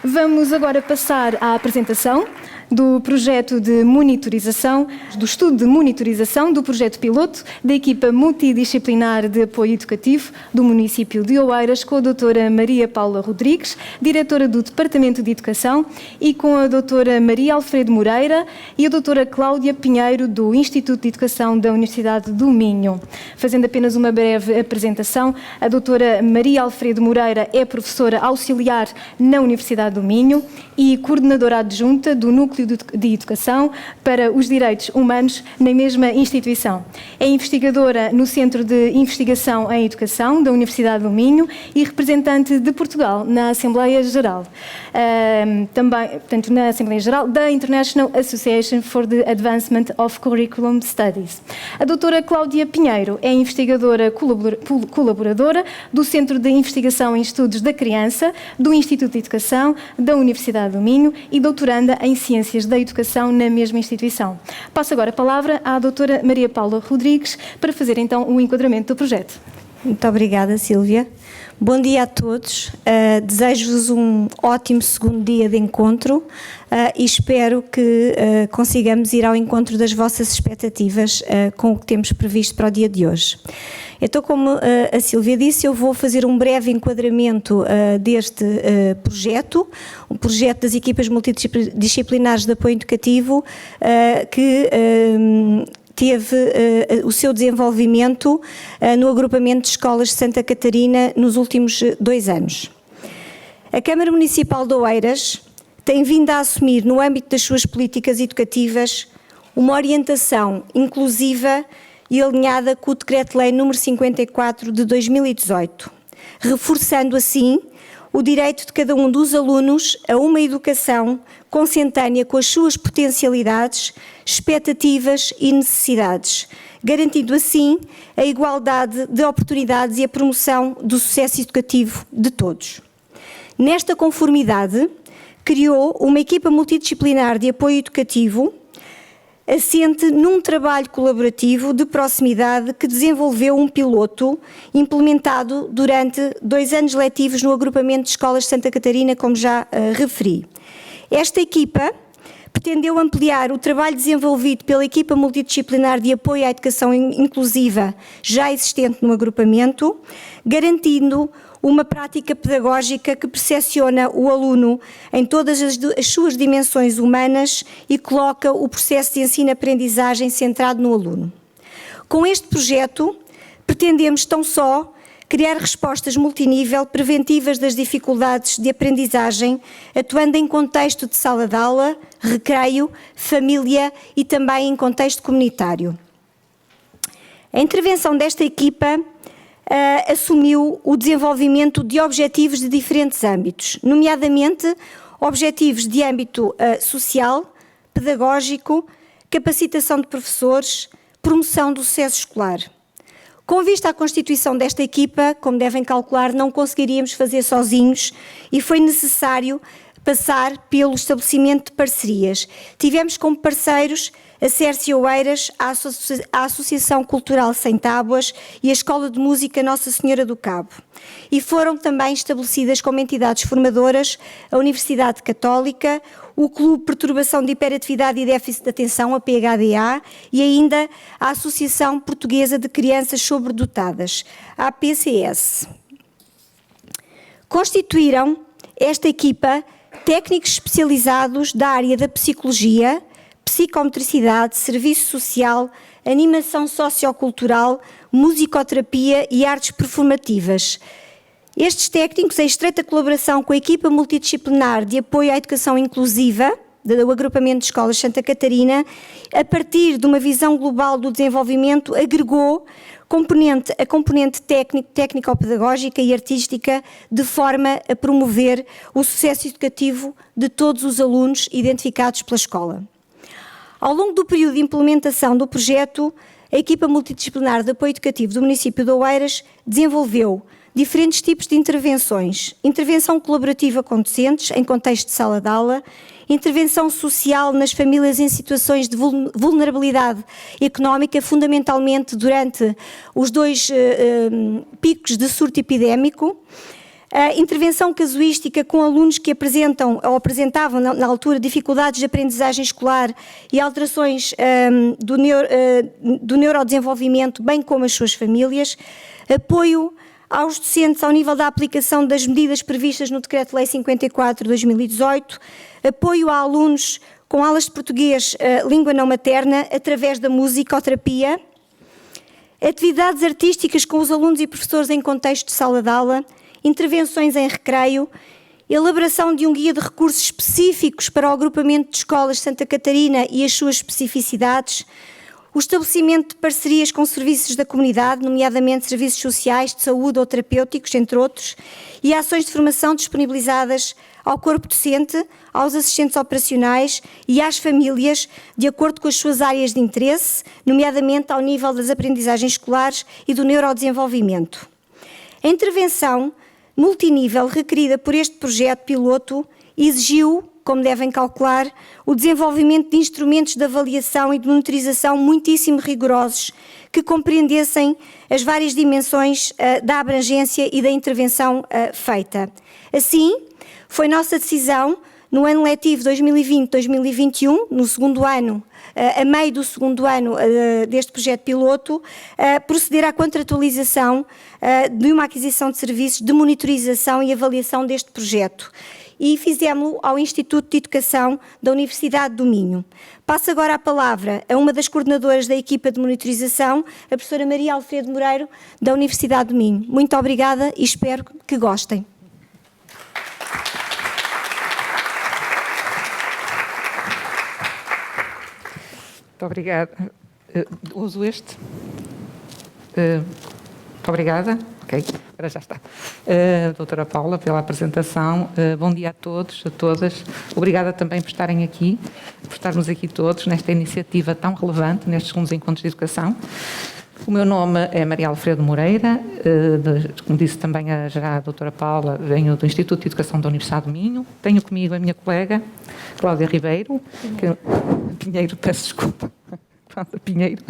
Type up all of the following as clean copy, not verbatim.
Vamos agora passar à apresentação do projeto de monitorização, do estudo de monitorização do projeto piloto da equipa multidisciplinar de apoio educativo do município de Oeiras, com a doutora Maria Paula Rodrigues, diretora do Departamento de Educação, e com a doutora Maria Alfredo Moreira e a doutora Cláudia Pinheiro, do Instituto de Educação da Universidade do Minho. Fazendo apenas uma breve apresentação, a doutora Maria Alfredo Moreira é professora auxiliar na Universidade do Minho e coordenadora adjunta do Núcleo de Educação para os Direitos Humanos na mesma instituição. É investigadora no Centro de Investigação em Educação da Universidade do Minho e representante de Portugal na Assembleia Geral. Também, portanto, na Assembleia Geral da International Association for the Advancement of Curriculum Studies. A doutora Cláudia Pinheiro é investigadora colaboradora do Centro de Investigação em Estudos da Criança do Instituto de Educação da Universidade do Minho e doutoranda em Ciências da Educação na mesma instituição. Passo agora a palavra à doutora Maria Paula Rodrigues para fazer então o enquadramento do projeto. Muito obrigada, Sílvia. Bom dia a todos. Desejo-vos um ótimo segundo dia de encontro e espero que consigamos ir ao encontro das vossas expectativas com o que temos previsto para o dia de hoje. Então, como a Sílvia disse, eu vou fazer um breve enquadramento deste projeto, um projeto das equipas multidisciplinares de apoio educativo que teve o seu desenvolvimento no agrupamento de escolas de Santa Catarina nos últimos 2 anos. A Câmara Municipal de Oeiras tem vindo a assumir, no âmbito das suas políticas educativas, uma orientação inclusiva e alinhada com o Decreto-Lei nº 54 de 2018, reforçando assim o direito de cada um dos alunos a uma educação consentânea com as suas potencialidades, expectativas e necessidades, garantindo assim a igualdade de oportunidades e a promoção do sucesso educativo de todos. Nesta conformidade, criou uma equipa multidisciplinar de apoio educativo assente num trabalho colaborativo de proximidade que desenvolveu um piloto implementado durante 2 anos letivos no agrupamento de escolas de Santa Catarina, como já referi. Esta equipa pretendeu ampliar o trabalho desenvolvido pela equipa multidisciplinar de apoio à educação inclusiva já existente no agrupamento, garantindo uma prática pedagógica que percepciona o aluno em todas as suas dimensões humanas e coloca o processo de ensino-aprendizagem centrado no aluno. Com este projeto, pretendemos tão só criar respostas multinível preventivas das dificuldades de aprendizagem, atuando em contexto de sala de aula, recreio, família e também em contexto comunitário. A intervenção desta equipa assumiu o desenvolvimento de objetivos de diferentes âmbitos, nomeadamente objetivos de âmbito social, pedagógico, capacitação de professores, promoção do sucesso escolar. Com vista à constituição desta equipa, como devem calcular, não conseguiríamos fazer sozinhos e foi necessário passar pelo estabelecimento de parcerias. Tivemos como parceiros a Sércia Oeiras, a Associação Cultural Sem Tábuas e a Escola de Música Nossa Senhora do Cabo. E foram também estabelecidas como entidades formadoras a Universidade Católica, o Clube Perturbação de Hiperatividade e Déficit de Atenção, a PHDA, e ainda a Associação Portuguesa de Crianças Sobredotadas, a APCS. Constituíram esta equipa técnicos especializados da área da psicologia, psicomotricidade, serviço social, animação sociocultural, musicoterapia e artes performativas. Estes técnicos, em estreita colaboração com a equipa multidisciplinar de apoio à educação inclusiva, do agrupamento de escolas de Santa Catarina, a partir de uma visão global do desenvolvimento, agregou a componente técnico-pedagógica e artística, de forma a promover o sucesso educativo de todos os alunos identificados pela escola. Ao longo do período de implementação do projeto, a equipa multidisciplinar de apoio educativo do município de Oeiras desenvolveu diferentes tipos de intervenções: intervenção colaborativa com docentes em contexto de sala de aula, intervenção social nas famílias em situações de vulnerabilidade económica, fundamentalmente durante os 2 picos de surto epidémico, A intervenção casuística com alunos que apresentam ou apresentavam na altura dificuldades de aprendizagem escolar e alterações do neurodesenvolvimento, bem como as suas famílias. Apoio aos docentes ao nível da aplicação das medidas previstas no Decreto-Lei 54/2018. Apoio a alunos com aulas de português, língua não materna, através da musicoterapia. Atividades artísticas com os alunos e professores em contexto de sala de aula. Intervenções em recreio, elaboração de um guia de recursos específicos para o agrupamento de escolas de Santa Catarina e as suas especificidades, o estabelecimento de parcerias com serviços da comunidade, nomeadamente serviços sociais, de saúde ou terapêuticos, entre outros, e ações de formação disponibilizadas ao corpo docente, aos assistentes operacionais e às famílias, de acordo com as suas áreas de interesse, nomeadamente ao nível das aprendizagens escolares e do neurodesenvolvimento. A intervenção multinível requerida por este projeto piloto exigiu, como devem calcular, o desenvolvimento de instrumentos de avaliação e de monitorização muitíssimo rigorosos, que compreendessem as várias dimensões da abrangência e da intervenção feita. Assim, foi nossa decisão, no ano letivo 2020-2021, no segundo ano, a meio do segundo ano deste projeto piloto, proceder à contratualização de uma aquisição de serviços de monitorização e avaliação deste projeto. E fizemos-lo ao Instituto de Educação da Universidade do Minho. Passo agora a palavra a uma das coordenadoras da equipa de monitorização, a professora Maria Alfredo Moreiro, da Universidade do Minho. Muito obrigada e espero que gostem. Muito obrigada. Uso este. Muito obrigada. Ok, agora já está. Doutora Paula, pela apresentação. Bom dia a todos, a todas. Obrigada também por estarem aqui, por estarmos aqui todos nesta iniciativa tão relevante, nestes segundos encontros de educação. O meu nome é Maria Alfredo Moreira, como disse também já a doutora Paula, venho do Instituto de Educação da Universidade do Minho. Tenho comigo a minha colega, Cláudia Ribeiro, Pinheiro, peço desculpa, Pinheiro,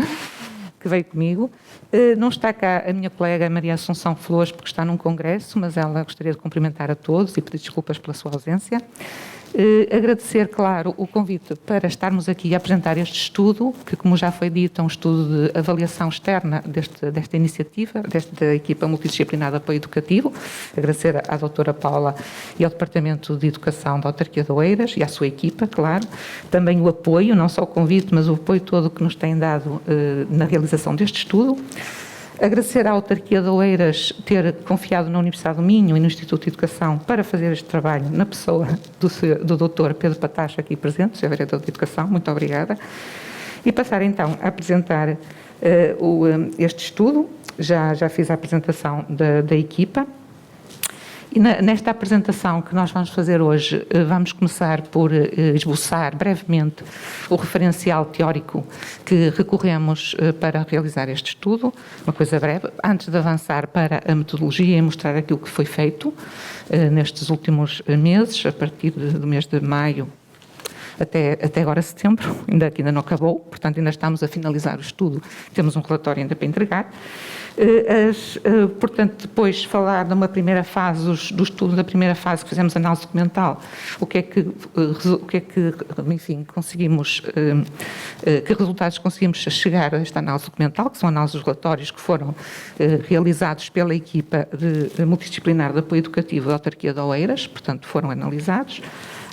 que veio comigo. Não está cá a minha colega Maria Assunção Flores, porque está num congresso, mas ela gostaria de cumprimentar a todos e pedir desculpas pela sua ausência. Agradecer, claro, o convite para estarmos aqui a apresentar este estudo, que, como já foi dito, é um estudo de avaliação externa desta iniciativa, desta equipa multidisciplinar de apoio educativo. Agradecer à doutora Paula e ao Departamento de Educação da Autarquia de Oeiras e à sua equipa, claro. Também o apoio, não só o convite, mas o apoio todo que nos têm dado na realização deste estudo. Agradecer à Autarquia de Oeiras ter confiado na Universidade do Minho e no Instituto de Educação para fazer este trabalho na pessoa do Dr. Pedro Patacha, aqui presente, Sr. Vereador de Educação. Muito obrigada. E passar então a apresentar este estudo. Já fiz a apresentação da equipa. E nesta apresentação que nós vamos fazer hoje, vamos começar por esboçar brevemente o referencial teórico que recorremos para realizar este estudo, uma coisa breve, antes de avançar para a metodologia e mostrar aquilo que foi feito nestes últimos meses, a partir do mês de maio até agora setembro, ainda não acabou, portanto ainda estamos a finalizar o estudo, temos um relatório ainda para entregar. Portanto, depois falar de uma primeira fase, do estudo da primeira fase que fizemos análise documental, o que é que enfim, conseguimos, que resultados conseguimos chegar a esta análise documental, que são análises dos relatórios que foram realizados pela equipa multidisciplinar de apoio educativo da Autarquia de Oeiras, portanto foram analisados.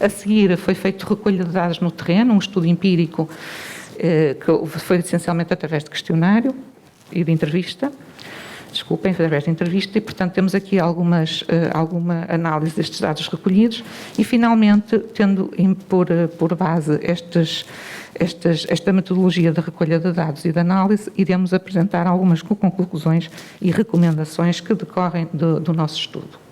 A seguir foi feito recolha de dados no terreno, um estudo empírico que foi essencialmente através de questionário e de entrevista. Desculpem, através de entrevista, e portanto temos aqui alguma análise destes dados recolhidos e finalmente, tendo por base esta metodologia de recolha de dados e de análise, iremos apresentar algumas conclusões e recomendações que decorrem do nosso estudo.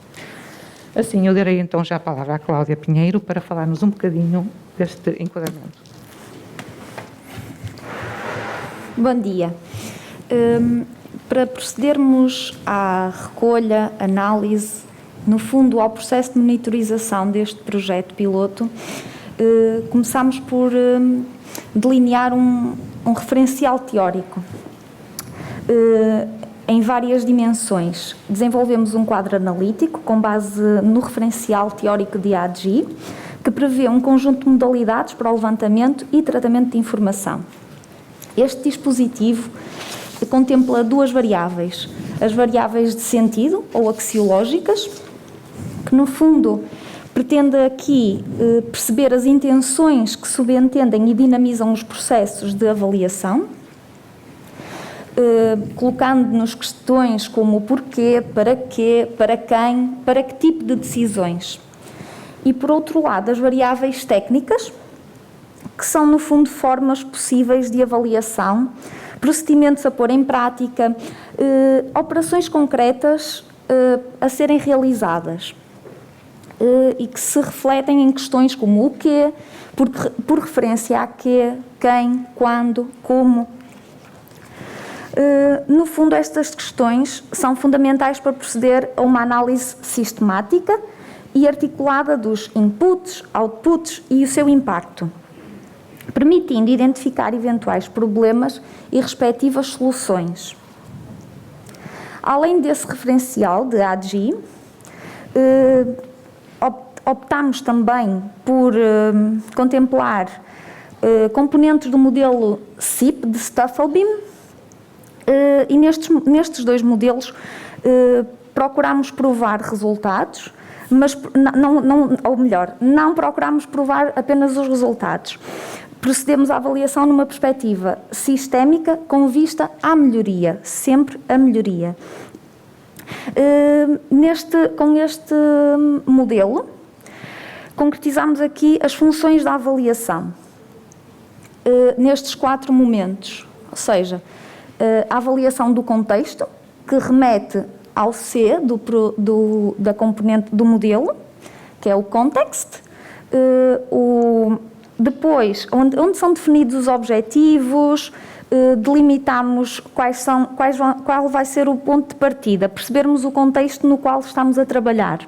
Assim, eu darei então já a palavra à Cláudia Pinheiro para falar-nos um bocadinho deste enquadramento. Bom dia. Para procedermos à recolha, análise, no fundo ao processo de monitorização deste projeto piloto, começamos por delinear um referencial teórico. em várias dimensões. Desenvolvemos um quadro analítico com base no referencial teórico de AGI, que prevê um conjunto de modalidades para o levantamento e tratamento de informação. Este dispositivo contempla duas variáveis, as variáveis de sentido ou axiológicas, que no fundo pretende aqui perceber as intenções que subentendem e dinamizam os processos de avaliação, colocando-nos questões como o porquê, para quê, para quem, para que tipo de decisões. E, por outro lado, as variáveis técnicas, que são, no fundo, formas possíveis de avaliação, procedimentos a pôr em prática, operações concretas a serem realizadas e que se refletem em questões como o quê, por referência a quê, quem, quando, como. No fundo, estas questões são fundamentais para proceder a uma análise sistemática e articulada dos inputs, outputs e o seu impacto, permitindo identificar eventuais problemas e respectivas soluções. Além desse referencial de AGI, optamos também por contemplar componentes do modelo SIP de Staffelbeam, e nestes dois modelos procuramos provar resultados, mas não procuramos provar apenas os resultados. Procedemos à avaliação numa perspectiva sistémica com vista à melhoria, sempre a melhoria. Com este modelo, concretizamos aqui as funções da avaliação nestes 4 momentos, ou seja, a avaliação do contexto, que remete ao C da componente do modelo, que é o context, depois, onde são definidos os objetivos, delimitamos qual vai ser o ponto de partida, percebermos o contexto no qual estamos a trabalhar.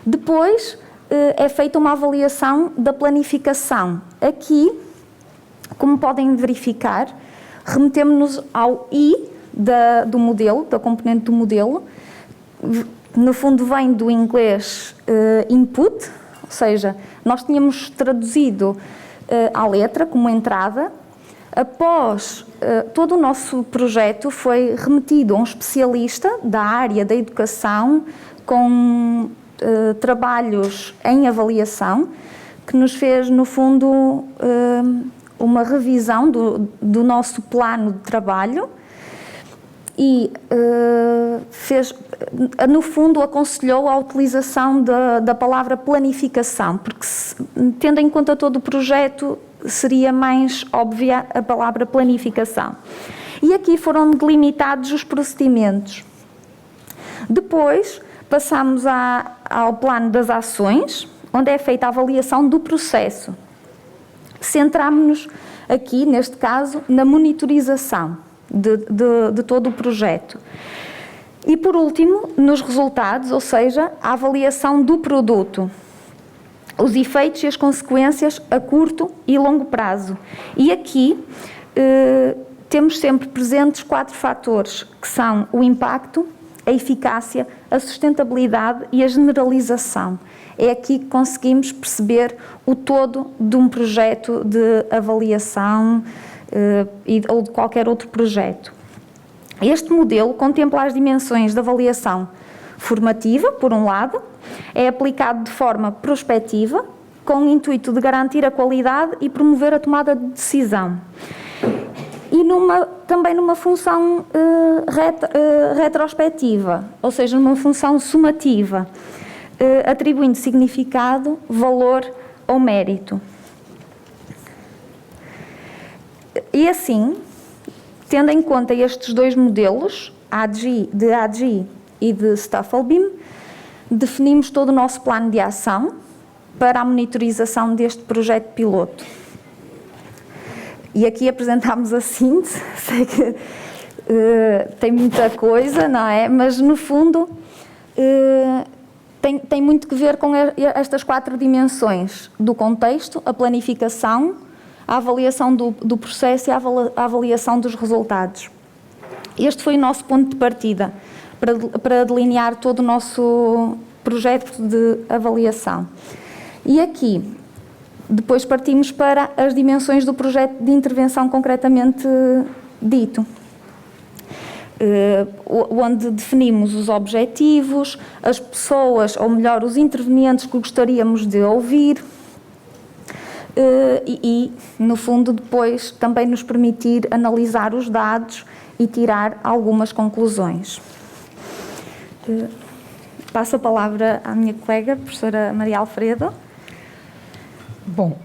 Depois, é feita uma avaliação da planificação. Aqui, como podem verificar, remetemos-nos ao I do modelo, da componente do modelo. No fundo vem do inglês input, ou seja, nós tínhamos traduzido à letra como entrada. Após todo o nosso projeto foi remetido a um especialista da área da educação com trabalhos em avaliação, que nos fez, no fundo, uma revisão do nosso plano de trabalho e no fundo, aconselhou a utilização da palavra planificação, porque, tendo em conta todo o projeto, seria mais óbvia a palavra planificação. E aqui foram delimitados os procedimentos. Depois, passamos ao plano das ações, onde é feita a avaliação do processo. Centramos-nos aqui, neste caso, na monitorização de todo o projeto. E, por último, nos resultados, ou seja, a avaliação do produto, os efeitos e as consequências a curto e longo prazo. E aqui temos sempre presentes 4 fatores, que são o impacto, a eficácia, a sustentabilidade e a generalização. É aqui que conseguimos perceber o todo de um projeto de avaliação ou de qualquer outro projeto. Este modelo contempla as dimensões de avaliação formativa, por um lado, é aplicado de forma prospectiva, com o intuito de garantir a qualidade e promover a tomada de decisão. E também numa função retrospectiva, ou seja, numa função sumativa, atribuindo significado, valor ou mérito. E assim, tendo em conta estes 2 modelos, de AGI e de Staffelbeam, definimos todo o nosso plano de ação para a monitorização deste projeto piloto. E aqui apresentámos a síntese, sei que tem muita coisa, não é? Mas, no fundo, tem muito que ver com estas 4 dimensões do contexto, a planificação, a avaliação do processo e a avaliação dos resultados. Este foi o nosso ponto de partida para delinear todo o nosso projeto de avaliação. E aqui, depois partimos para as dimensões do projeto de intervenção concretamente dito, onde definimos os objetivos, as pessoas, ou melhor, os intervenientes que gostaríamos de ouvir, e, no fundo, depois também nos permitir analisar os dados e tirar algumas conclusões. Passo a palavra à minha colega, a professora Maria Alfredo. Bom,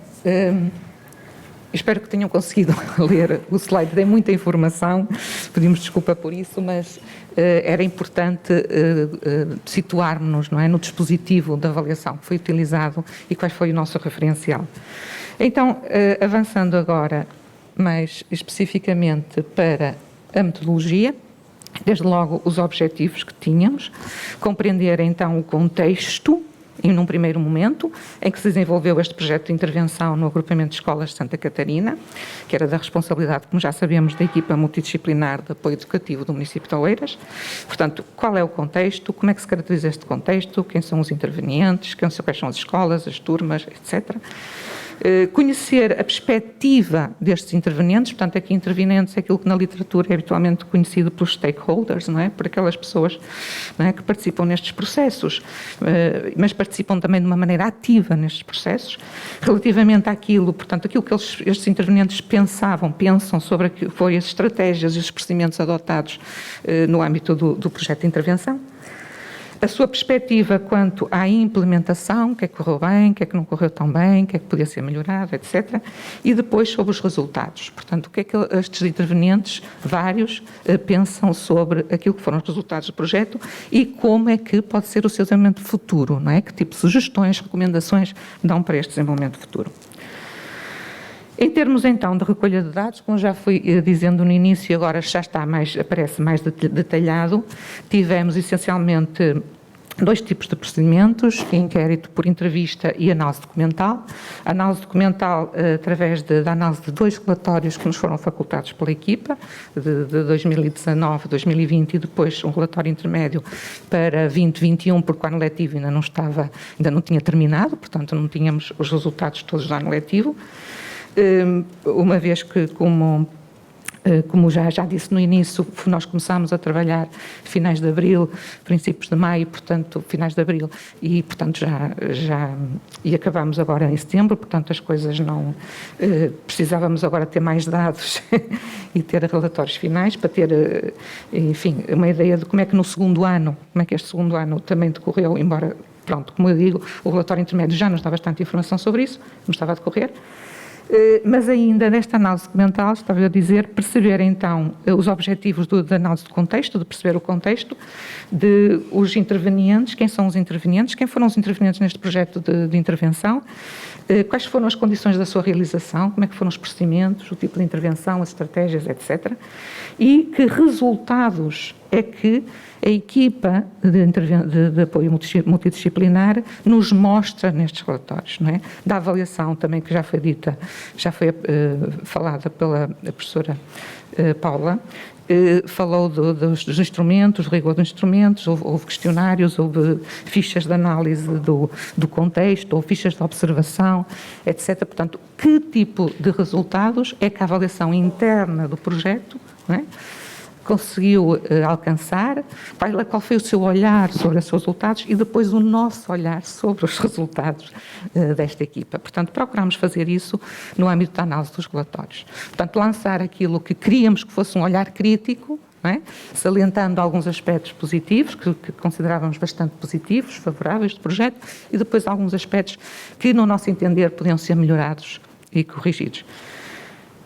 espero que tenham conseguido ler o slide, dei muita informação, pedimos desculpa por isso, mas era importante situarmos-nos, não é, no dispositivo de avaliação que foi utilizado e qual foi o nosso referencial. Então, avançando agora mais especificamente para a metodologia, desde logo os objetivos que tínhamos, compreender então o contexto, e num primeiro momento, em que se desenvolveu este projeto de intervenção no agrupamento de escolas de Santa Catarina, que era da responsabilidade, como já sabemos, da equipa multidisciplinar de apoio educativo do município de Oeiras. Portanto, qual é o contexto, como é que se caracteriza este contexto, quem são os intervenientes, quais são as escolas, as turmas, etc. Conhecer a perspectiva destes intervenientes, portanto, aqui intervenientes é aquilo que na literatura é habitualmente conhecido pelos stakeholders, não é? Por aquelas pessoas, não é, que participam nestes processos, mas participam também de uma maneira ativa nestes processos, relativamente àquilo, portanto, aquilo que estes intervenientes pensam sobre aquilo que foram as estratégias e os procedimentos adotados no âmbito do projeto de intervenção. A sua perspectiva quanto à implementação, o que é que correu bem, o que é que não correu tão bem, o que é que podia ser melhorado, etc. E depois sobre os resultados. Portanto, o que é que estes intervenientes, vários, pensam sobre aquilo que foram os resultados do projeto e como é que pode ser o seu desenvolvimento futuro, não é? Que tipo de sugestões, recomendações dão para este desenvolvimento futuro. Em termos, então, de recolha de dados, como já fui dizendo no início, agora já está aparece mais detalhado, tivemos essencialmente dois tipos de procedimentos, inquérito por entrevista e análise documental. A análise documental através da análise de dois relatórios que nos foram facultados pela equipa, de 2019, 2020 e depois um relatório intermédio para 2021, porque o ano letivo ainda não tinha terminado, portanto não tínhamos os resultados todos do ano letivo. Uma vez que, como já disse no início, nós começámos a trabalhar finais de abril, princípios de maio, portanto, finais de abril, e, portanto, e acabámos agora em setembro, portanto, as coisas não... precisávamos agora ter mais dados e ter relatórios finais para ter, enfim, uma ideia de como é que no segundo ano, como é que este segundo ano também decorreu, embora, pronto, como eu digo, o relatório intermédio já nos dá bastante informação sobre isso, como estava a decorrer. Mas ainda nesta análise documental, estava a dizer, perceber então os objetivos da análise de contexto, de perceber o contexto, de os intervenientes, quem são os intervenientes, quem foram os intervenientes neste projeto de intervenção, quais foram as condições da sua realização, como é que foram os procedimentos, o tipo de intervenção, as estratégias, etc. E que resultados é que a equipa de apoio multidisciplinar nos mostra nestes relatórios, não é? Da avaliação também que já foi dita, já foi falada pela professora Paula, falou dos instrumentos, rigor dos instrumentos, houve questionários, houve fichas de análise do contexto, houve fichas de observação, etc. Portanto, que tipo de resultados é que a avaliação interna do projeto, não é, conseguiu alcançar, qual foi o seu olhar sobre os seus resultados e depois o nosso olhar sobre os resultados desta equipa. Portanto, procurámos fazer isso no âmbito da análise dos relatórios. Portanto, lançar aquilo que queríamos que fosse um olhar crítico, não é? Salientando alguns aspectos positivos, que considerávamos bastante positivos, favoráveis do projeto, e depois alguns aspectos que, no nosso entender, podiam ser melhorados e corrigidos.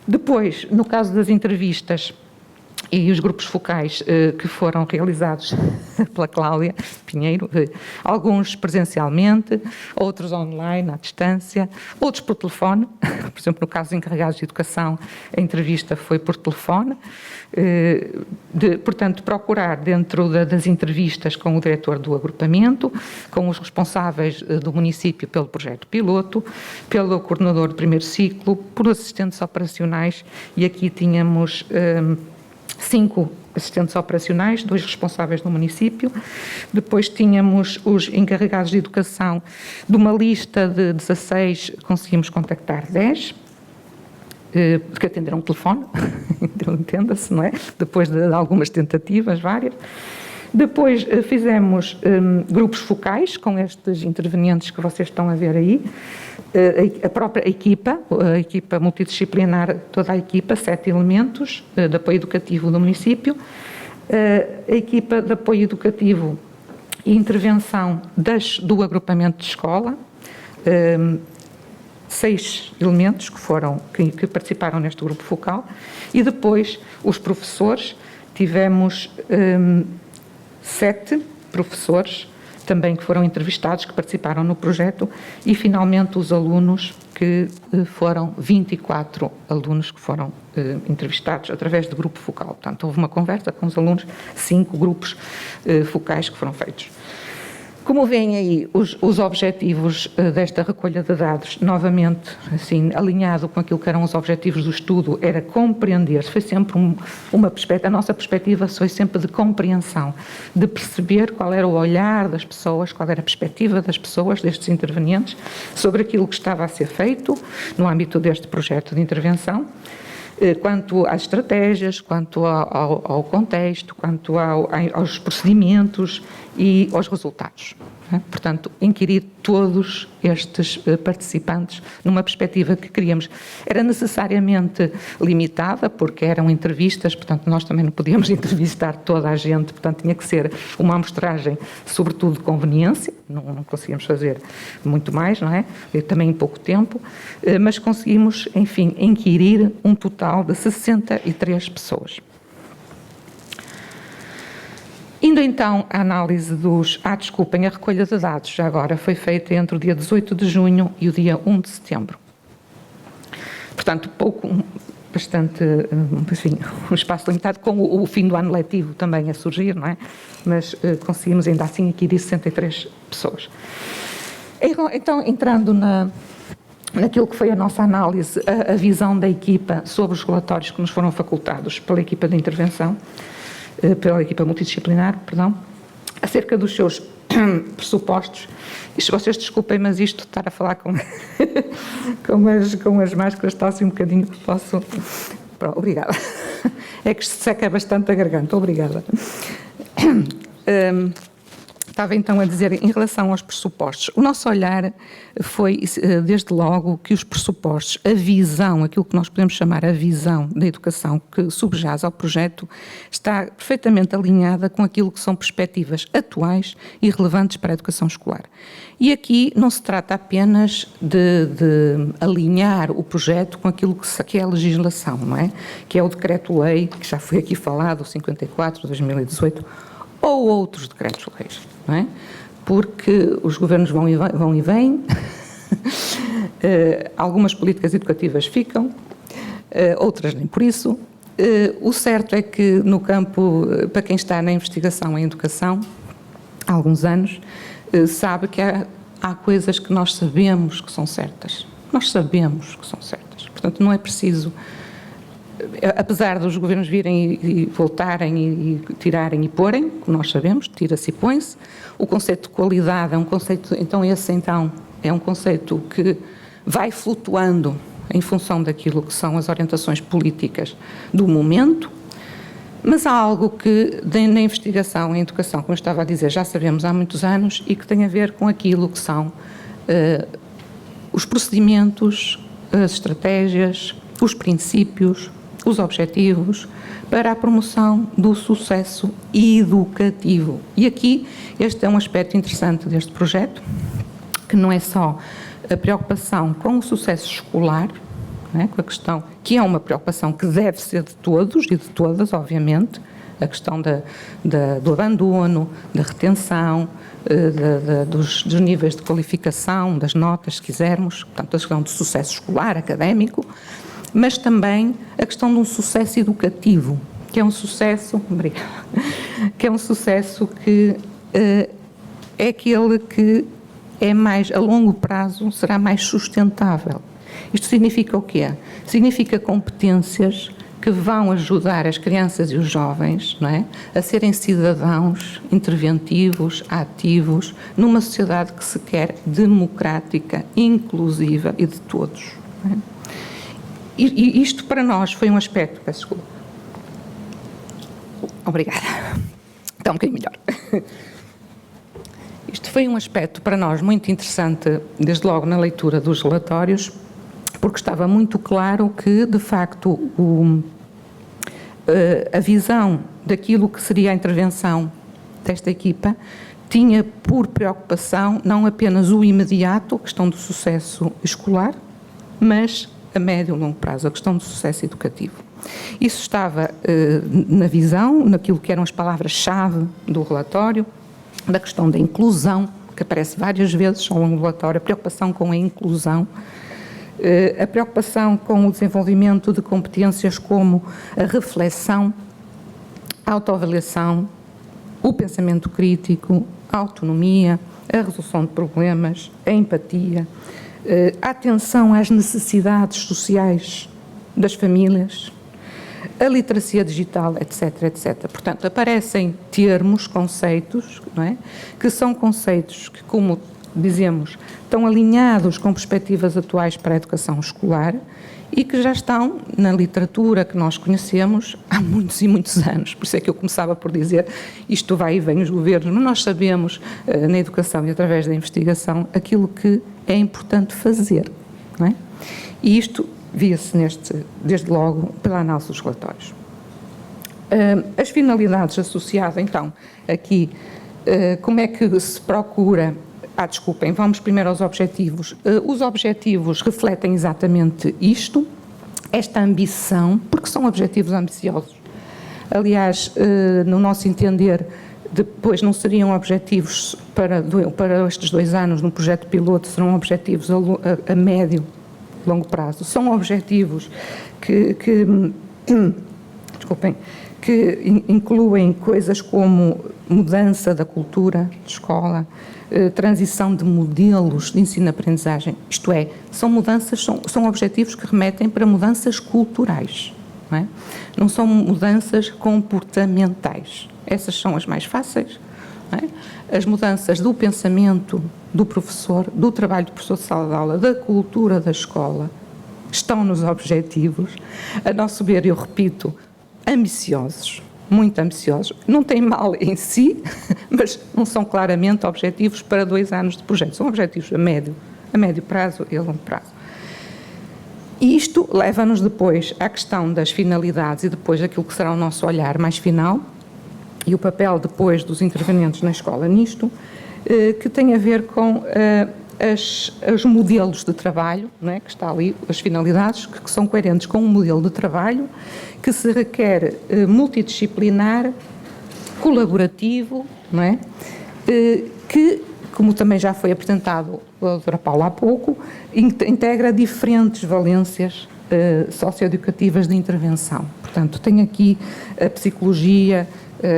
Depois, no caso das entrevistas, e os grupos focais que foram realizados pela Cláudia Pinheiro, alguns presencialmente, outros online, à distância, outros por telefone, por exemplo, no caso dos encarregados de educação, a entrevista foi por telefone, portanto, procurar dentro das entrevistas com o diretor do agrupamento, com os responsáveis do município pelo projeto piloto, pelo coordenador do primeiro ciclo, por assistentes operacionais, e aqui tínhamos 5 assistentes operacionais, 2 responsáveis do município. Depois tínhamos os encarregados de educação. De uma lista de 16, conseguimos contactar 10, que atenderam o telefone, então entenda-se, não é? Depois de algumas tentativas, várias. Depois fizemos grupos focais com estes intervenientes que vocês estão a ver aí, a própria equipa, a equipa multidisciplinar, toda a equipa, 7 elementos de apoio educativo do município, a equipa de apoio educativo e intervenção do agrupamento de escola, 6 elementos que participaram neste grupo focal, e depois os professores, tivemos 7 professores também que foram entrevistados, que participaram no projeto, e finalmente os alunos, que foram 24 alunos que foram entrevistados através de grupo focal. Portanto, houve uma conversa com os alunos, 5 grupos focais que foram feitos. Como veem aí, os objetivos desta recolha de dados, novamente, assim, alinhado com aquilo que eram os objetivos do estudo, era compreender, foi sempre uma perspectiva, a nossa perspectiva foi sempre de compreensão, de perceber qual era o olhar das pessoas, qual era a perspectiva das pessoas, destes intervenientes, sobre aquilo que estava a ser feito no âmbito deste projeto de intervenção, quanto às estratégias, quanto ao contexto, quanto aos procedimentos e aos resultados. Portanto, inquirir todos estes participantes numa perspectiva que queríamos. Era necessariamente limitada, porque eram entrevistas, portanto, nós também não podíamos entrevistar toda a gente, portanto, tinha que ser uma amostragem, sobretudo de conveniência, não conseguíamos fazer muito mais, não é? Também em pouco tempo, mas conseguimos, enfim, inquirir um total de 63 pessoas. Indo então à análise a recolha de dados, já agora foi feita entre o dia 18 de junho e o dia 1 de setembro. Portanto, bastante, enfim, um espaço limitado, com o fim do ano letivo também a surgir, não é? Mas conseguimos ainda assim adquirir 63 pessoas. Então, entrando naquilo que foi a nossa análise, a visão da equipa sobre os relatórios que nos foram facultados pela equipa de intervenção, pela equipa multidisciplinar, acerca dos seus pressupostos. Isto, vocês desculpem, mas isto de estar a falar com as máscaras está assim um bocadinho que posso... Pronto, obrigada. É que seca bastante a garganta, obrigada. Estava então a dizer, em relação aos pressupostos, o nosso olhar foi, desde logo, que os pressupostos, a visão, aquilo que nós podemos chamar a visão da educação que subjaz ao projeto, está perfeitamente alinhada com aquilo que são perspectivas atuais e relevantes para a educação escolar. E aqui não se trata apenas de alinhar o projeto com aquilo que é a legislação, não é? Que é o decreto-lei, que já foi aqui falado, o 54 de 2018, ou outros decretos-leis, não é? Porque os governos vão e vêm, algumas políticas educativas ficam, outras nem por isso. O certo é que no campo, para quem está na investigação em educação, há alguns anos, sabe que há coisas que nós sabemos que são certas. Nós sabemos que são certas. Portanto, não é preciso... Apesar dos governos virem e voltarem e tirarem e porem, como nós sabemos, tira-se e põe-se, o conceito de qualidade é um conceito, é um conceito que vai flutuando em função daquilo que são as orientações políticas do momento, mas há algo que na investigação em educação, como eu estava a dizer, já sabemos há muitos anos e que tem a ver com aquilo que são os procedimentos, as estratégias, os princípios, os objetivos para a promoção do sucesso educativo. E aqui, este é um aspecto interessante deste projeto, que não é só a preocupação com o sucesso escolar, não é? Com a questão, que é uma preocupação que deve ser de todos e de todas, obviamente, a questão do abandono, da retenção, dos níveis de qualificação, das notas, se quisermos, portanto, a questão do sucesso escolar, académico, mas também a questão de um sucesso educativo, que é um sucesso, que é um sucesso que é aquele que é mais, a longo prazo, será mais sustentável. Isto significa o quê? Significa competências que vão ajudar as crianças e os jovens, não é, a serem cidadãos interventivos, ativos, numa sociedade que se quer democrática, inclusiva e de todos. Não é? E isto para nós foi um aspecto, peço desculpa. Obrigada. Está um bocadinho melhor. Isto foi um aspecto para nós muito interessante, desde logo na leitura dos relatórios, porque estava muito claro que, de facto, a visão daquilo que seria a intervenção desta equipa tinha por preocupação não apenas o imediato, a questão do sucesso escolar, mas a médio e longo prazo, a questão do sucesso educativo. Isso estava na visão, naquilo que eram as palavras-chave do relatório, da questão da inclusão, que aparece várias vezes ao longo do relatório, a preocupação com a inclusão, a preocupação com o desenvolvimento de competências como a reflexão, a autoavaliação, o pensamento crítico, a autonomia, a resolução de problemas, a empatia, a atenção às necessidades sociais das famílias, a literacia digital, etc, etc. Portanto, aparecem termos, conceitos, não é? Que são conceitos que, como dizemos, estão alinhados com perspectivas atuais para a educação escolar e que já estão na literatura que nós conhecemos há muitos e muitos anos. Por isso é que eu começava por dizer, isto vai e vem os governos, mas nós sabemos, na educação e através da investigação, aquilo que é importante fazer, não é? E isto via-se desde logo pela análise dos relatórios. As finalidades associadas, então, aqui, como é que se procura... desculpem, vamos primeiro aos objetivos. Os objetivos refletem exatamente isto, esta ambição, porque são objetivos ambiciosos. Aliás, no nosso entender, depois não seriam objetivos para estes 2 anos no projeto piloto, serão objetivos a médio, longo prazo. São objetivos que incluem coisas como mudança da cultura de escola, transição de modelos de ensino-aprendizagem, isto é, são mudanças, são objetivos que remetem para mudanças culturais, não é? Não são mudanças comportamentais. Essas são as mais fáceis, não é? As mudanças do pensamento do professor, do trabalho do professor de sala de aula, da cultura da escola, estão nos objetivos, a nosso ver, eu repito, ambiciosos, muito ambiciosos. Não tem mal em si, mas não são claramente objetivos para 2 anos de projeto. São objetivos a médio prazo e a longo prazo. E isto leva-nos depois à questão das finalidades e depois aquilo que será o nosso olhar mais final e o papel depois dos intervenientes na escola nisto, que tem a ver com os modelos de trabalho, não é? Que está ali, as finalidades, que são coerentes com um modelo de trabalho que se requer multidisciplinar, colaborativo, não é? Que, como também já foi apresentado pela doutora Paula há pouco, integra diferentes valências socioeducativas de intervenção. Portanto, tem aqui a psicologia,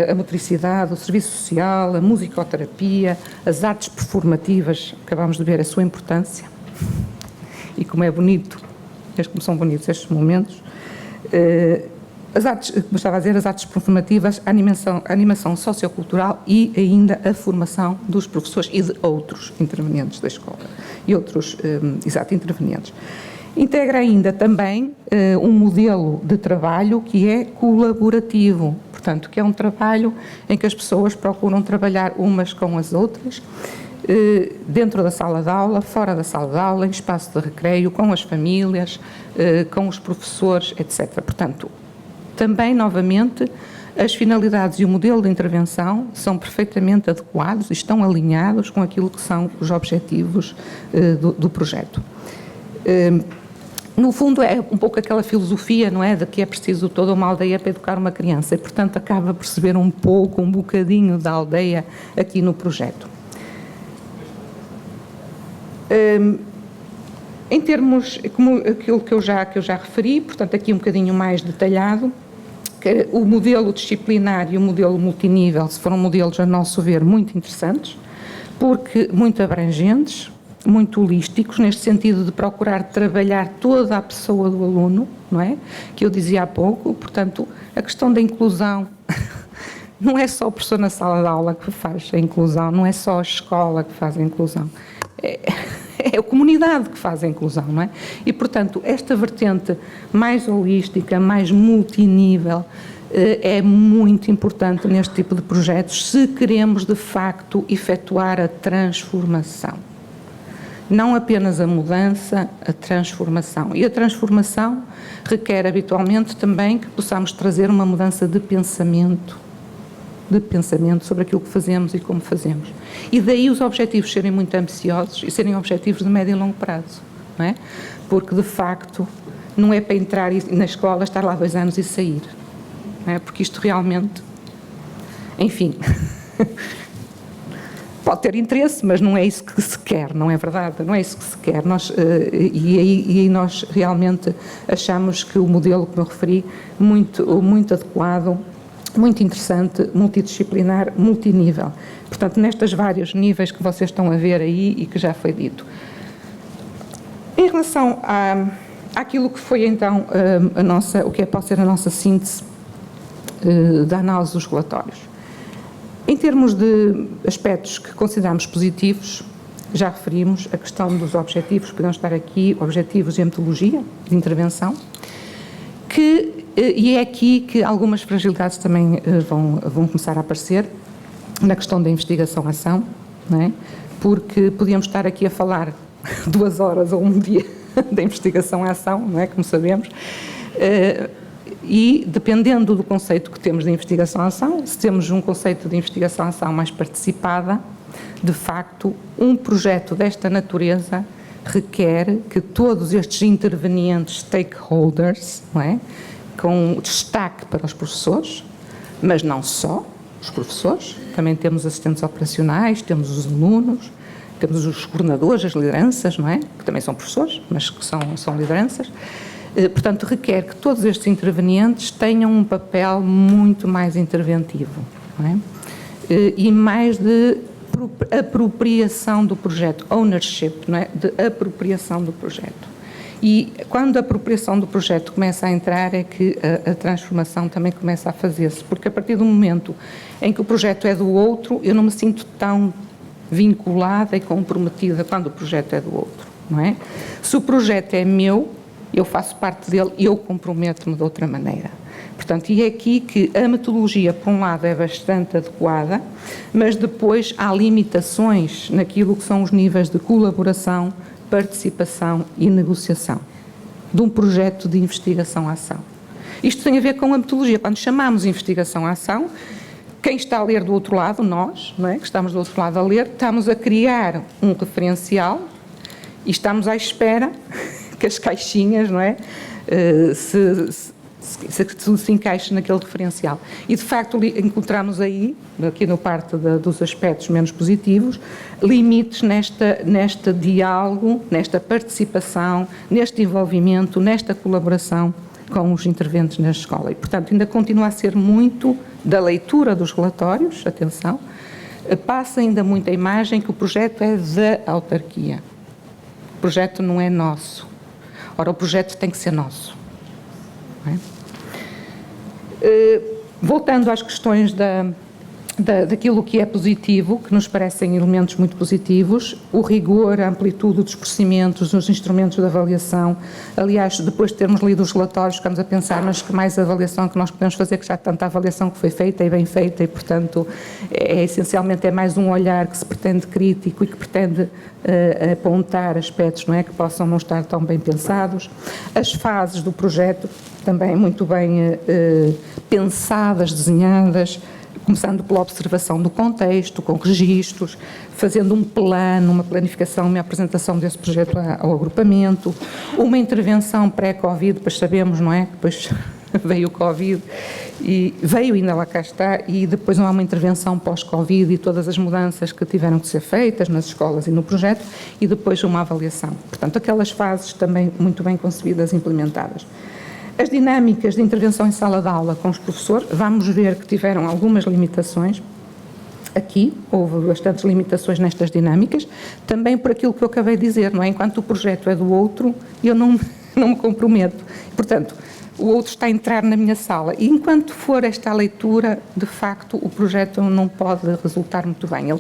a motricidade, o serviço social, a musicoterapia, as artes performativas, acabámos de ver a sua importância e como é bonito, como são bonitos estes momentos. As artes, como estava a dizer, as artes performativas, a animação sociocultural e ainda a formação dos professores e de outros intervenientes da escola e outros, intervenientes. Integra ainda também um modelo de trabalho que é colaborativo, portanto, que é um trabalho em que as pessoas procuram trabalhar umas com as outras, dentro da sala de aula, fora da sala de aula, em espaço de recreio, com as famílias, com os professores, etc. Portanto, também, novamente, as finalidades e o modelo de intervenção são perfeitamente adequados e estão alinhados com aquilo que são os objetivos do projeto. No fundo, é um pouco aquela filosofia, não é, de que é preciso toda uma aldeia para educar uma criança e, portanto, acaba por perceber um bocadinho da aldeia aqui no projeto. Em termos, como aquilo que eu já referi, portanto, aqui um bocadinho mais detalhado, que o modelo disciplinar e o modelo multinível foram modelos, a nosso ver, muito interessantes, porque muito abrangentes, muito holísticos, neste sentido de procurar trabalhar toda a pessoa do aluno, não é? Que eu dizia há pouco, portanto, a questão da inclusão não é só o professor na sala de aula que faz a inclusão, não é só a escola que faz a inclusão, é a comunidade que faz a inclusão, não é? E, portanto, esta vertente mais holística, mais multinível, é muito importante neste tipo de projetos se queremos, de facto, efetuar a transformação. Não apenas a mudança, a transformação. E a transformação requer, habitualmente, também que possamos trazer uma mudança de pensamento sobre aquilo que fazemos e como fazemos. E daí os objetivos serem muito ambiciosos e serem objetivos de médio e longo prazo, não é? Porque, de facto, não é para entrar na escola, estar lá 2 anos e sair, não é? Porque isto realmente, enfim, pode ter interesse, mas não é isso que se quer, não é verdade? Não é isso que se quer. E aí nós realmente achamos que o modelo que eu referi, muito adequado, muito interessante, multidisciplinar, multinível. Portanto, nestes vários níveis que vocês estão a ver aí e que já foi dito. Em relação àquilo que foi então o que pode ser a nossa síntese da análise dos relatórios. Em termos de aspectos que consideramos positivos, já referimos a questão dos objetivos, podemos estar aqui, objetivos de metodologia, de intervenção, e é aqui que algumas fragilidades também vão começar a aparecer, na questão da investigação-ação, não é? Porque podíamos estar aqui a falar 2 horas ou um dia da investigação-ação, não é? Como sabemos, e dependendo do conceito que temos de investigação-ação, se temos um conceito de investigação-ação mais participada, de facto, um projeto desta natureza requer que todos estes intervenientes, stakeholders, não é? Com destaque para os professores, mas não só os professores, também temos assistentes operacionais, temos os alunos, temos os coordenadores, as lideranças, não é? Que também são professores, mas que são lideranças. Portanto, requer que todos estes intervenientes tenham um papel muito mais interventivo, não é? E mais de apropriação do projeto, ownership, não é? De apropriação do projeto. E quando a apropriação do projeto começa a entrar é que a transformação também começa a fazer-se, porque a partir do momento em que o projeto é do outro, eu não me sinto tão vinculada e comprometida quando o projeto é do outro, não é? Se o projeto é meu, eu faço parte dele e eu comprometo-me de outra maneira. Portanto, e é aqui que a metodologia, por um lado, é bastante adequada, mas depois há limitações naquilo que são os níveis de colaboração, participação e negociação de um projeto de investigação-ação. Isto tem a ver com a metodologia. Quando chamamos investigação-ação, quem está a ler do outro lado, nós, não é? Que estamos do outro lado a ler, estamos a criar um referencial e estamos à espera que as caixinhas, não é? Se encaixe naquele referencial. E, de facto, encontramos aí, aqui no parte dos aspectos menos positivos, limites neste diálogo, nesta participação, neste envolvimento, nesta colaboração com os interventes na escola. E, portanto, ainda continua a ser muito da leitura dos relatórios, atenção, passa ainda muito a imagem que o projeto é da autarquia. O projeto não é nosso. Ora, o projeto tem que ser nosso. Não é? Voltando às questões daquilo que é positivo, que nos parecem elementos muito positivos, o rigor, a amplitude dos procedimentos, os instrumentos de avaliação. Aliás, depois de termos lido os relatórios, ficamos a pensar, mas que mais avaliação que nós podemos fazer, que já há tanta avaliação que foi feita e bem feita, e, portanto, essencialmente é mais um olhar que se pretende crítico e que pretende apontar aspectos, não é, que possam não estar tão bem pensados. As fases do projeto também muito bem pensadas, desenhadas, começando pela observação do contexto, com registros, fazendo um plano, uma planificação, uma apresentação desse projeto ao agrupamento, uma intervenção pré-Covid, depois sabemos, não é? Depois veio o Covid, e veio, ainda lá cá está, e depois há uma intervenção pós-Covid e todas as mudanças que tiveram que ser feitas nas escolas e no projeto, e depois uma avaliação. Portanto, aquelas fases também muito bem concebidas e implementadas. As dinâmicas de intervenção em sala de aula com os professores, vamos ver que tiveram algumas limitações, Aqui houve bastantes limitações nestas dinâmicas, também por aquilo que eu acabei de dizer, não é? Enquanto o projeto é do outro, eu não me comprometo. Portanto, o outro está a entrar na minha sala e enquanto for esta a leitura, de facto, o projeto não pode resultar muito bem.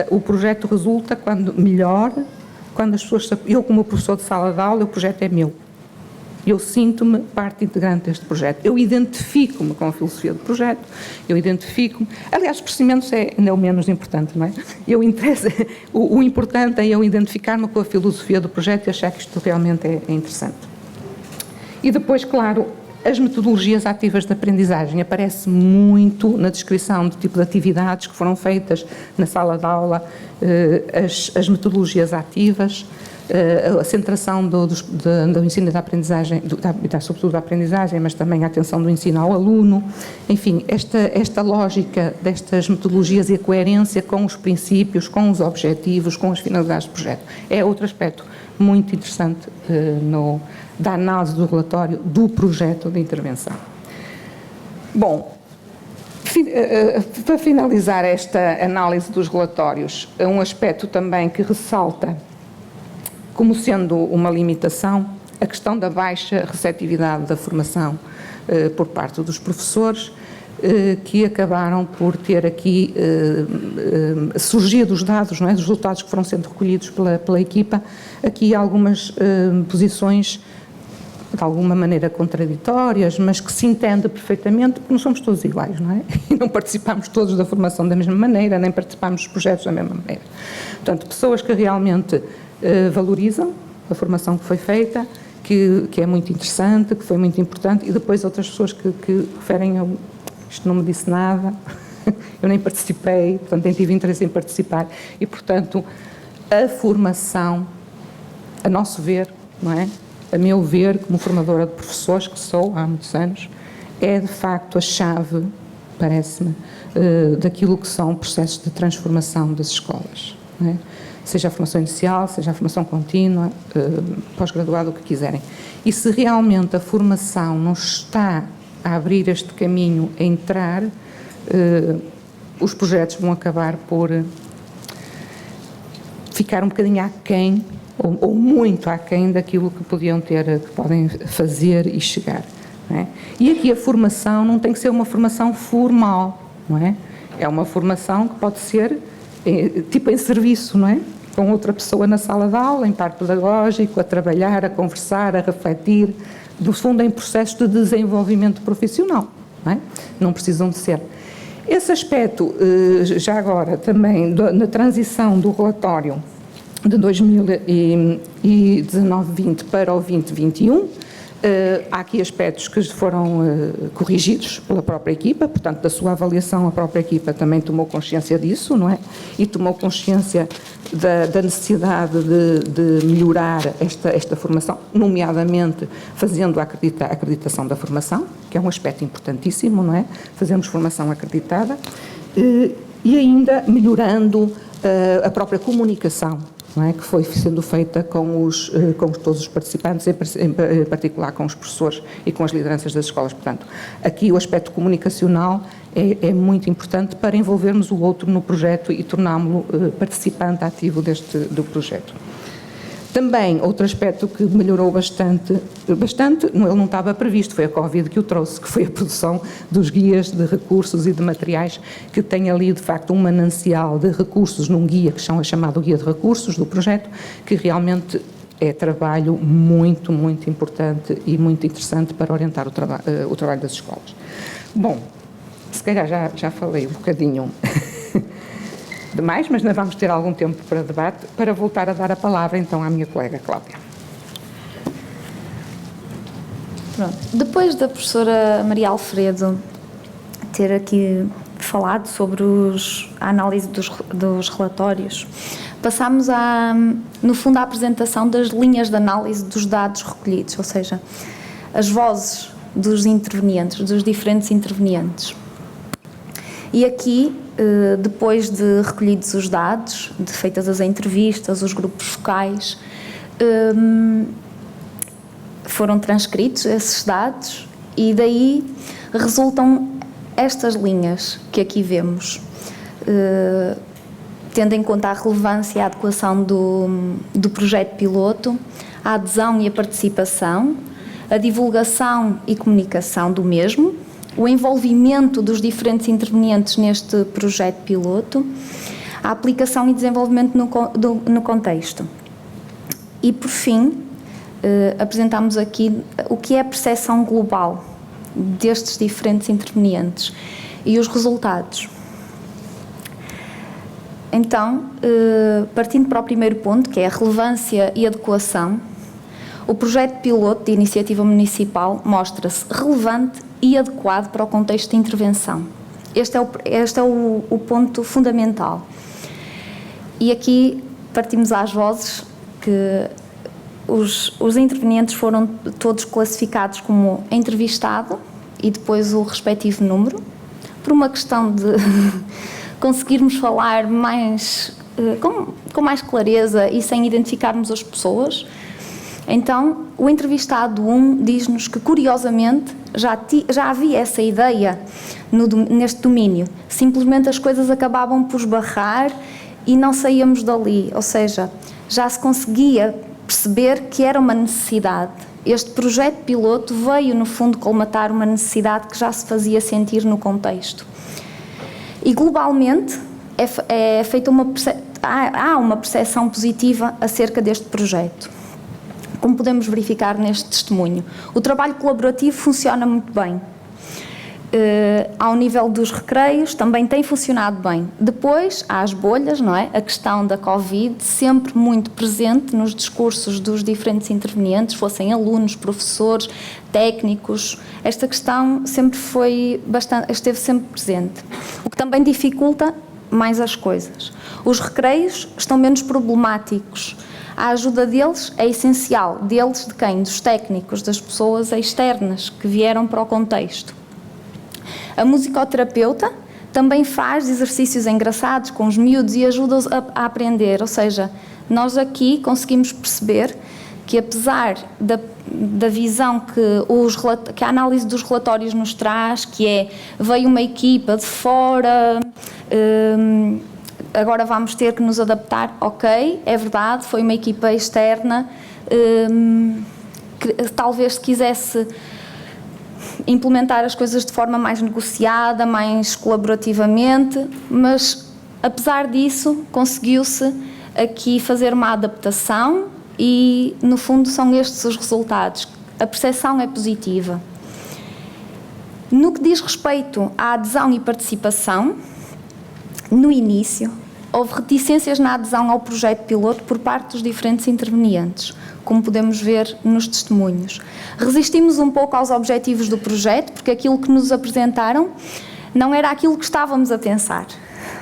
O projeto resulta quando as pessoas... Eu, como professor de sala de aula, o projeto é meu. Eu sinto-me parte integrante deste projeto. Eu identifico-me com a filosofia do projeto, eu identifico-me... Aliás, os procedimentos é ainda o menos importante, não é? O importante é eu identificar-me com a filosofia do projeto e achar que isto realmente é interessante. E depois, claro, as metodologias ativas de aprendizagem aparecem muito na descrição do tipo de atividades que foram feitas na sala de aula, as metodologias ativas, a centração do ensino e da aprendizagem, sobretudo da aprendizagem, mas também a atenção do ensino ao aluno, enfim, esta lógica destas metodologias e a coerência com os princípios, com os objetivos, com as finalidades do projeto. É outro aspecto muito interessante da análise do relatório do projeto de intervenção. Bom, para finalizar esta análise dos relatórios, um aspecto também que ressalta como sendo uma limitação, a questão da baixa receptividade da formação por parte dos professores, que acabaram por ter aqui surgido os dados, não é, dos resultados que foram sendo recolhidos pela equipa, aqui algumas posições de alguma maneira contraditórias, mas que se entende perfeitamente, porque não somos todos iguais, não é? E não participamos todos da formação da mesma maneira, nem participamos dos projetos da mesma maneira. Portanto, pessoas que realmente valorizam a formação que foi feita, que é muito interessante, que foi muito importante, e depois outras pessoas que referem isto não me disse nada, eu nem participei, portanto nem tive interesse em participar, e portanto a formação, a nosso ver, não é? A meu ver, como formadora de professores, que sou há muitos anos, é de facto a chave, parece-me, daquilo que são processos de transformação das escolas, não é? Seja a formação inicial, seja a formação contínua, pós-graduado, o que quiserem. E se realmente a formação não está a abrir este caminho, a entrar, os projetos vão acabar por ficar um bocadinho aquém, ou muito aquém daquilo que podiam ter, que podem fazer e chegar, não é? E aqui a formação não tem que ser uma formação formal, não é? É uma formação que pode ser tipo em serviço, não é? Com outra pessoa na sala de aula, em parque pedagógico, a trabalhar, a conversar, a refletir, no fundo em processos de desenvolvimento profissional, não é? Não precisam de ser. Esse aspecto, já agora, também na transição do relatório de 2019-20 para o 2021, há aqui aspectos que foram corrigidos pela própria equipa, portanto, da sua avaliação, a própria equipa também tomou consciência disso, não é? E tomou consciência da necessidade de melhorar esta formação, nomeadamente fazendo a acreditação da formação, que é um aspecto importantíssimo, não é? Fazemos formação acreditada, e ainda melhorando a própria comunicação, não é? Que foi sendo feita com todos os participantes, em particular com os professores e com as lideranças das escolas. Portanto, aqui o aspecto comunicacional é muito importante para envolvermos o outro no projeto e tornámo-lo participante ativo do projeto. Também, outro aspecto que melhorou bastante, ele não estava previsto, foi a Covid que o trouxe, que foi a produção dos guias de recursos e de materiais, que tem ali, de facto, um manancial de recursos num guia, que é chamado Guia de Recursos do projeto, que realmente é trabalho muito, muito importante e muito interessante para orientar o trabalho das escolas. Bom, se calhar já falei um bocadinho demais, mas nós vamos ter algum tempo para debate, para voltar a dar a palavra então à minha colega Cláudia. Pronto. Depois da professora Maria Alfredo ter aqui falado sobre a análise dos relatórios, passámos no fundo à apresentação das linhas de análise dos dados recolhidos, ou seja, as vozes dos intervenientes, dos diferentes intervenientes. E aqui, depois de recolhidos os dados, de feitas as entrevistas, os grupos focais, foram transcritos esses dados e daí resultam estas linhas que aqui vemos. tendo em conta a relevância e a adequação do projeto piloto, a adesão e a participação, a divulgação e comunicação do mesmo, o envolvimento dos diferentes intervenientes neste projeto piloto, a aplicação e desenvolvimento no contexto. E, por fim, apresentamos aqui o que é a percepção global destes diferentes intervenientes e os resultados. Então, partindo para o primeiro ponto, que é a relevância e adequação, o projeto piloto de iniciativa municipal mostra-se relevante e adequado para o contexto de intervenção. Este é o ponto fundamental. E aqui partimos às vozes que os intervenientes foram todos classificados como entrevistado e depois o respectivo número, por uma questão de conseguirmos falar com mais clareza e sem identificarmos as pessoas. Então, o entrevistado 1 diz-nos que, curiosamente, já havia essa ideia neste domínio. Simplesmente as coisas acabavam por esbarrar e não saíamos dali. Ou seja, já se conseguia perceber que era uma necessidade. Este projeto piloto veio, no fundo, colmatar uma necessidade que já se fazia sentir no contexto. E, globalmente, é feita há uma percepção positiva acerca deste projeto, como podemos verificar neste testemunho. O trabalho colaborativo funciona muito bem. Ao nível dos recreios também tem funcionado bem. Depois há as bolhas, não é? A questão da Covid sempre muito presente nos discursos dos diferentes intervenientes, fossem alunos, professores, técnicos. Esta questão esteve sempre presente, o que também dificulta mais as coisas. Os recreios estão menos problemáticos. A ajuda deles é essencial. Deles, de quem? Dos técnicos, das pessoas externas que vieram para o contexto. A musicoterapeuta também faz exercícios engraçados com os miúdos e ajuda-os a aprender. Ou seja, nós aqui conseguimos perceber que, apesar da visão que a análise dos relatórios nos traz, que veio uma equipa de fora, agora vamos ter que nos adaptar, ok, é verdade, foi uma equipa externa, que talvez se quisesse implementar as coisas de forma mais negociada, mais colaborativamente, mas apesar disso conseguiu-se aqui fazer uma adaptação e, no fundo, são estes os resultados. A percepção é positiva. No que diz respeito à adesão e participação, no início, houve reticências na adesão ao projeto piloto por parte dos diferentes intervenientes, como podemos ver nos testemunhos. Resistimos um pouco aos objetivos do projeto, porque aquilo que nos apresentaram não era aquilo que estávamos a pensar,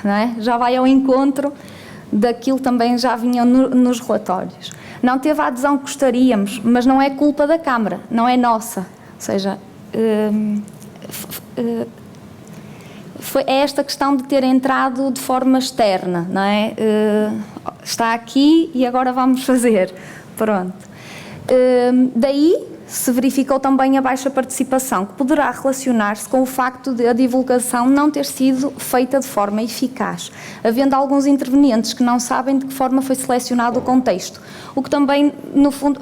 não é? Já vai ao encontro daquilo que também já vinha nos relatórios. Não teve a adesão que gostaríamos, mas não é culpa da Câmara, não é nossa. Ou seja, é esta questão de ter entrado de forma externa, não é? Está aqui e agora vamos fazer. Pronto. Daí se verificou também a baixa participação, que poderá relacionar-se com o facto de a divulgação não ter sido feita de forma eficaz, havendo alguns intervenientes que não sabem de que forma foi selecionado o contexto. O que também, no fundo,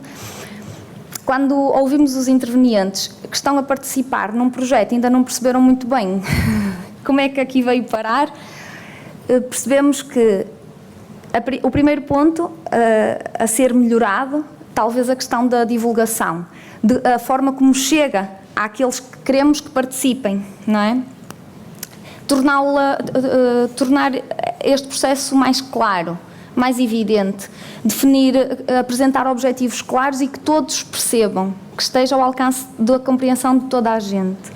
quando ouvimos os intervenientes que estão a participar num projeto ainda não perceberam muito bem como é que aqui veio parar, percebemos que o primeiro ponto a ser melhorado, talvez a questão da divulgação, a forma como chega àqueles que queremos que participem, não é? Tornar este processo mais claro, mais evidente, apresentar objetivos claros e que todos percebam, que esteja ao alcance da compreensão de toda a gente.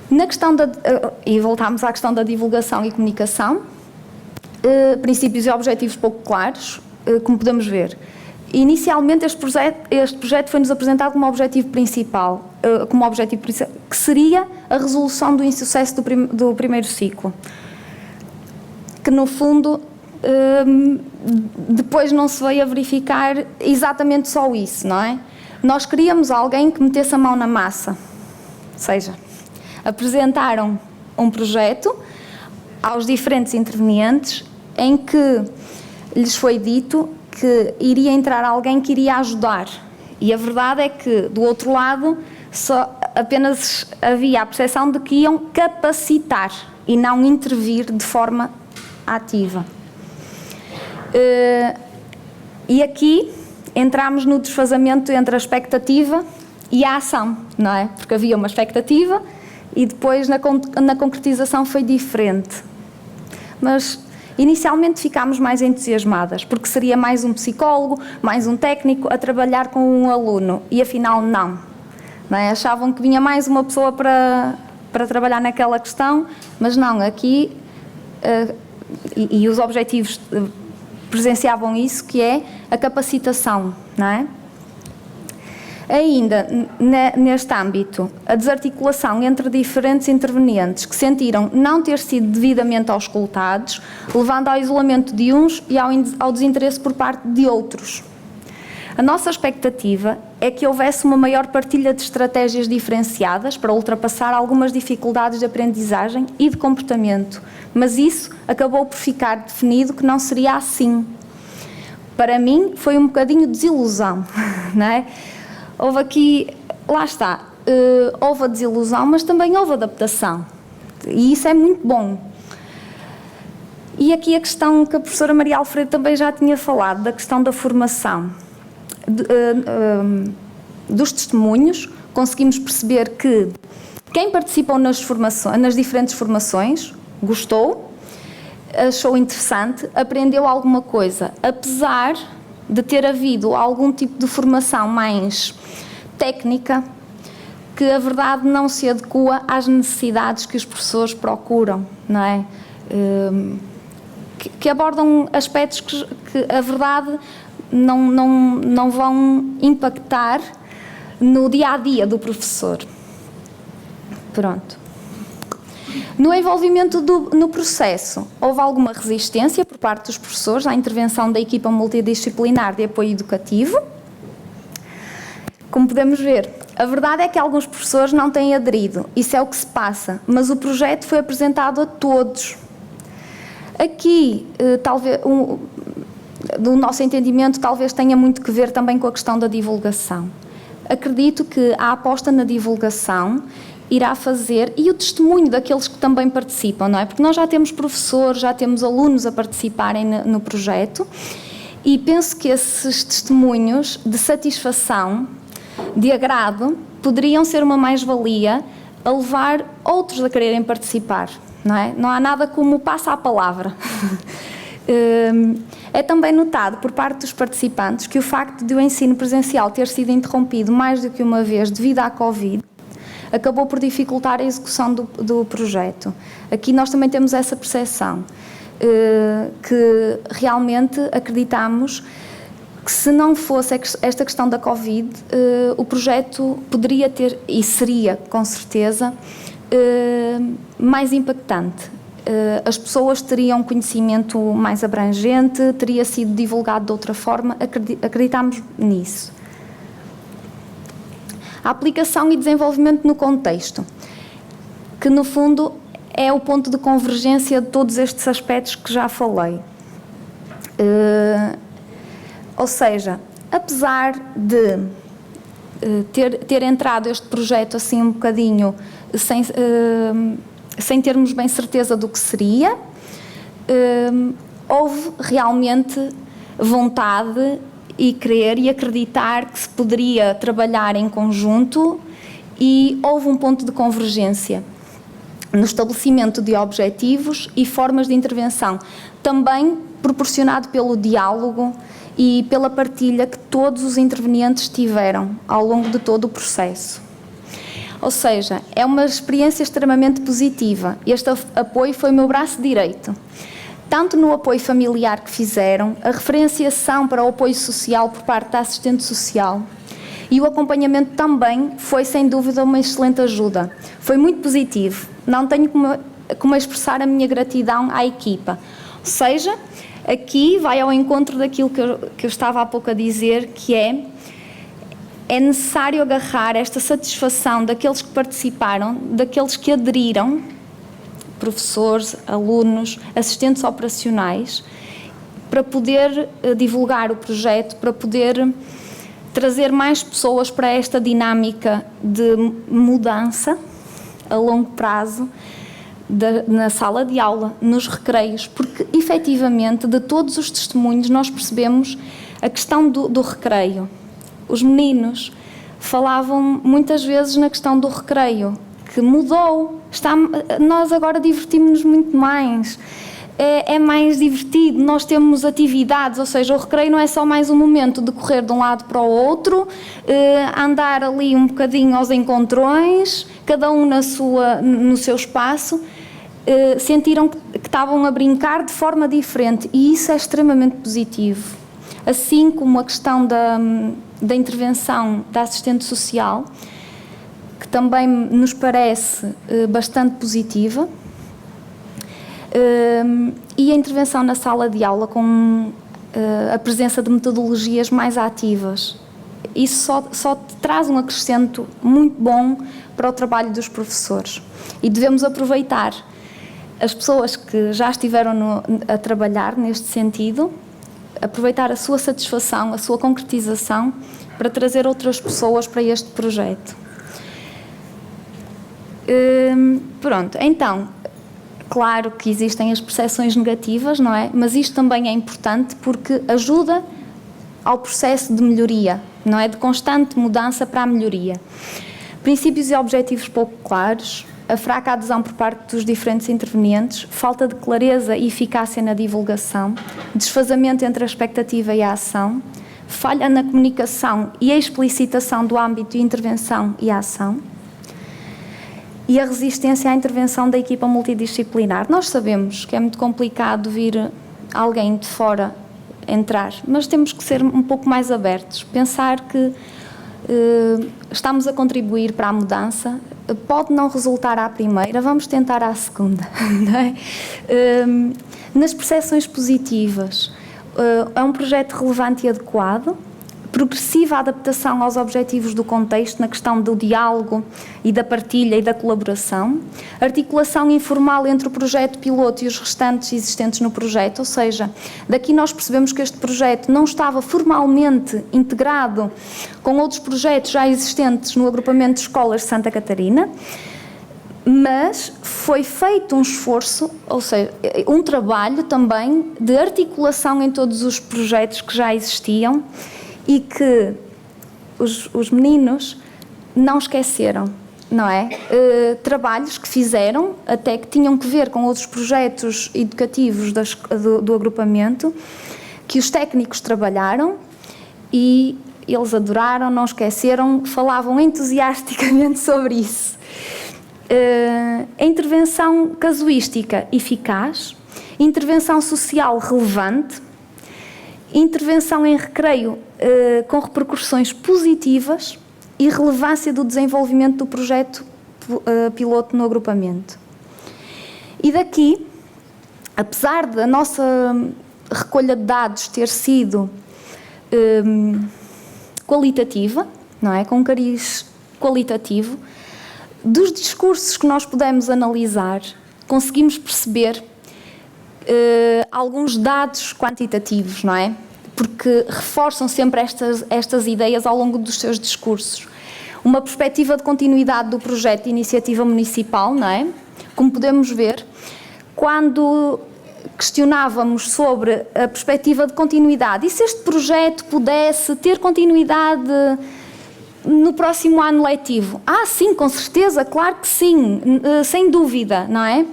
Na questão e voltamos à questão da divulgação e comunicação, princípios e objetivos pouco claros, como podemos ver. Inicialmente este projeto foi-nos apresentado como objetivo principal, que seria a resolução do insucesso do primeiro ciclo, que no fundo depois não se veio a verificar exatamente só isso, não é? Nós queríamos alguém que metesse a mão na massa, ou seja, apresentaram um projeto, aos diferentes intervenientes em que lhes foi dito que iria entrar alguém que iria ajudar. E a verdade é que, do outro lado, apenas havia a percepção de que iam capacitar e não intervir de forma ativa. E aqui entramos no desfazamento entre a expectativa e a ação, não é? Porque havia uma expectativa e depois na concretização foi diferente. Mas inicialmente ficámos mais entusiasmadas, porque seria mais um psicólogo, mais um técnico a trabalhar com um aluno, e afinal não é? Achavam que vinha mais uma pessoa para trabalhar naquela questão, mas não, aqui, e os objetivos presenciavam isso, que é a capacitação, não é? Ainda, neste âmbito, a desarticulação entre diferentes intervenientes que sentiram não ter sido devidamente auscultados, levando ao isolamento de uns e ao desinteresse por parte de outros. A nossa expectativa é que houvesse uma maior partilha de estratégias diferenciadas para ultrapassar algumas dificuldades de aprendizagem e de comportamento, mas isso acabou por ficar definido que não seria assim. Para mim, foi um bocadinho de desilusão, não é? Houve aqui, lá está, houve a desilusão, mas também houve adaptação. E isso é muito bom. E aqui a questão que a professora Maria Alfredo também já tinha falado, da questão da formação. Dos testemunhos, conseguimos perceber que quem participou nas diferentes formações gostou, achou interessante, aprendeu alguma coisa, apesar de ter havido algum tipo de formação mais técnica, que a verdade não se adequa às necessidades que os professores procuram, não é? Que abordam aspectos que a verdade não vão impactar no dia-a-dia do professor. Pronto. No envolvimento no processo, houve alguma resistência por parte dos professores à intervenção da equipa multidisciplinar de apoio educativo. Como podemos ver, a verdade é que alguns professores não têm aderido, isso é o que se passa, mas o projeto foi apresentado a todos. Aqui, talvez, do nosso entendimento, talvez tenha muito que ver também com a questão da divulgação. Acredito que a aposta na divulgação irá fazer, e o testemunho daqueles que também participam, não é? Porque nós já temos professores, já temos alunos a participarem no projeto, e penso que esses testemunhos de satisfação, de agrado, poderiam ser uma mais-valia a levar outros a quererem participar, não é? Não há nada como passa a palavra. É também notado por parte dos participantes que o facto de o ensino presencial ter sido interrompido mais do que uma vez devido à Covid acabou por dificultar a execução do projeto. Aqui nós também temos essa percepção, que realmente acreditamos que se não fosse esta questão da Covid, o projeto poderia ter, e seria com certeza, mais impactante. As pessoas teriam conhecimento mais abrangente, teria sido divulgado de outra forma, acreditamos nisso. A aplicação e desenvolvimento no contexto, que no fundo é o ponto de convergência de todos estes aspectos que já falei. Ou seja, apesar de ter entrado este projeto assim um bocadinho sem termos bem certeza do que seria, houve realmente vontade e querer e acreditar que se poderia trabalhar em conjunto, e houve um ponto de convergência no estabelecimento de objetivos e formas de intervenção, também proporcionado pelo diálogo e pela partilha que todos os intervenientes tiveram ao longo de todo o processo. Ou seja, é uma experiência extremamente positiva. Este apoio foi o meu braço direito. Tanto no apoio familiar que fizeram, a referenciação para o apoio social por parte da assistente social, e o acompanhamento também foi, sem dúvida, uma excelente ajuda. Foi muito positivo. Não tenho como expressar a minha gratidão à equipa. Ou seja, aqui vai ao encontro daquilo que eu estava há pouco a dizer, que é necessário agarrar esta satisfação daqueles que participaram, daqueles que aderiram, professores, alunos, assistentes operacionais, para poder divulgar o projeto, para poder trazer mais pessoas para esta dinâmica de mudança a longo prazo na sala de aula, nos recreios, porque efetivamente de todos os testemunhos nós percebemos a questão do recreio. Os meninos falavam muitas vezes na questão do recreio, que mudou, nós agora divertimos-nos muito mais, é mais divertido, nós temos atividades, ou seja, o recreio não é só mais um momento de correr de um lado para o outro, andar ali um bocadinho aos encontrões, cada um no seu espaço, sentiram que estavam a brincar de forma diferente e isso é extremamente positivo. Assim como a questão da intervenção da assistente social, que também nos parece bastante positiva, e a intervenção na sala de aula com a presença de metodologias mais ativas. Isso só traz um acrescento muito bom para o trabalho dos professores. E devemos aproveitar as pessoas que já estiveram a trabalhar neste sentido, aproveitar a sua satisfação, a sua concretização, para trazer outras pessoas para este projeto. Pronto, então, claro que existem as percepções negativas, não é? Mas isto também é importante porque ajuda ao processo de melhoria, não é? De constante mudança para a melhoria. Princípios e objetivos pouco claros, a fraca adesão por parte dos diferentes intervenientes, falta de clareza e eficácia na divulgação, desfazamento entre a expectativa e a ação, falha na comunicação e a explicitação do âmbito de intervenção e a ação, e a resistência à intervenção da equipa multidisciplinar. Nós sabemos que é muito complicado vir alguém de fora entrar, mas temos que ser um pouco mais abertos, pensar que estamos a contribuir para a mudança, pode não resultar à primeira, vamos tentar à segunda. Não é? Nas percepções positivas, é um projeto relevante e adequado, progressiva adaptação aos objetivos do contexto na questão do diálogo e da partilha e da colaboração, articulação informal entre o projeto piloto e os restantes existentes no projeto, ou seja, daqui nós percebemos que este projeto não estava formalmente integrado com outros projetos já existentes no agrupamento de escolas de Santa Catarina, mas foi feito um esforço, ou seja, um trabalho também de articulação em todos os projetos que já existiam e que os meninos não esqueceram, não é? Trabalhos que fizeram, até que tinham que ver com outros projetos educativos do agrupamento, que os técnicos trabalharam e eles adoraram, não esqueceram, falavam entusiasticamente sobre isso. A intervenção casuística eficaz, intervenção social relevante, intervenção em recreio com repercussões positivas e relevância do desenvolvimento do projeto piloto no agrupamento. E daqui, apesar da nossa recolha de dados ter sido qualitativa, não é? Com um cariz qualitativo, dos discursos que nós pudemos analisar, conseguimos perceber alguns dados quantitativos, não é? Porque reforçam sempre estas ideias ao longo dos seus discursos. Uma perspectiva de continuidade do projeto de iniciativa municipal, não é? Como podemos ver, quando questionávamos sobre a perspectiva de continuidade, e se este projeto pudesse ter continuidade no próximo ano letivo? Sim, com certeza, claro que sim, sem dúvida, não é?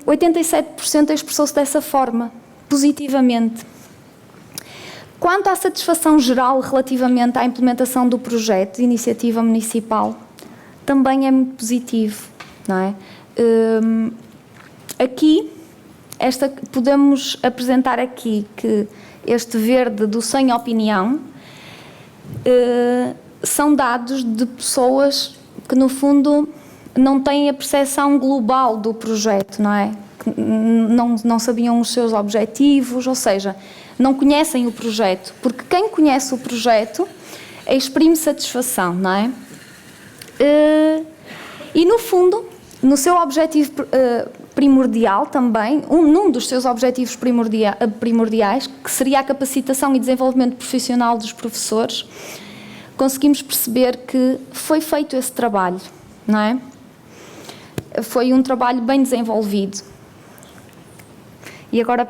87% expressou-se dessa forma, positivamente. Quanto à satisfação geral relativamente à implementação do projeto de iniciativa municipal, também é muito positivo, não é? Aqui, podemos apresentar aqui que este verde do sem opinião são dados de pessoas que, no fundo, não têm a percepção global do projeto, não é? Que não sabiam os seus objetivos, ou seja, não conhecem o projeto, porque quem conhece o projeto exprime satisfação, não é? E no fundo, No seu objetivo primordial também, num dos seus objetivos primordiais, que seria a capacitação e desenvolvimento profissional dos professores, conseguimos perceber que foi feito esse trabalho, não é? Foi um trabalho bem desenvolvido. E agora,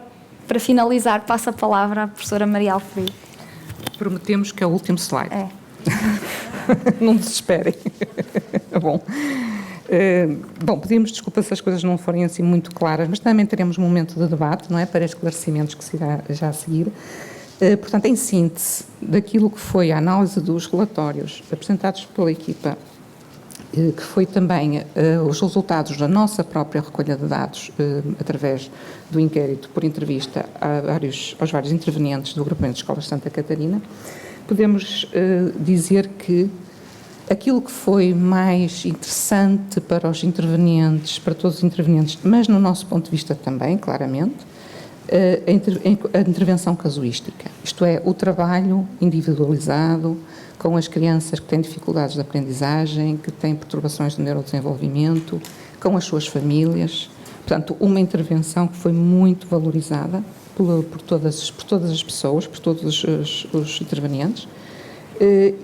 para finalizar, passo a palavra à professora Maria Alfredo. Prometemos que é o último slide. É. Não desesperem. Bom, pedimos desculpa se as coisas não forem assim muito claras, mas também teremos um momento de debate, não é? Para esclarecimentos que se irá já a seguir. Portanto, em síntese, daquilo que foi a análise dos relatórios apresentados pela equipa, que foi também os resultados da nossa própria recolha de dados, através do inquérito por entrevista aos vários intervenientes do Agrupamento de Escolas de Santa Catarina, podemos dizer que aquilo que foi mais interessante para os intervenientes, para todos os intervenientes, mas no nosso ponto de vista também, claramente, a intervenção casuística, isto é, o trabalho individualizado com as crianças que têm dificuldades de aprendizagem, que têm perturbações de neurodesenvolvimento, com as suas famílias. Portanto, uma intervenção que foi muito valorizada por todas as pessoas, por todos os intervenientes,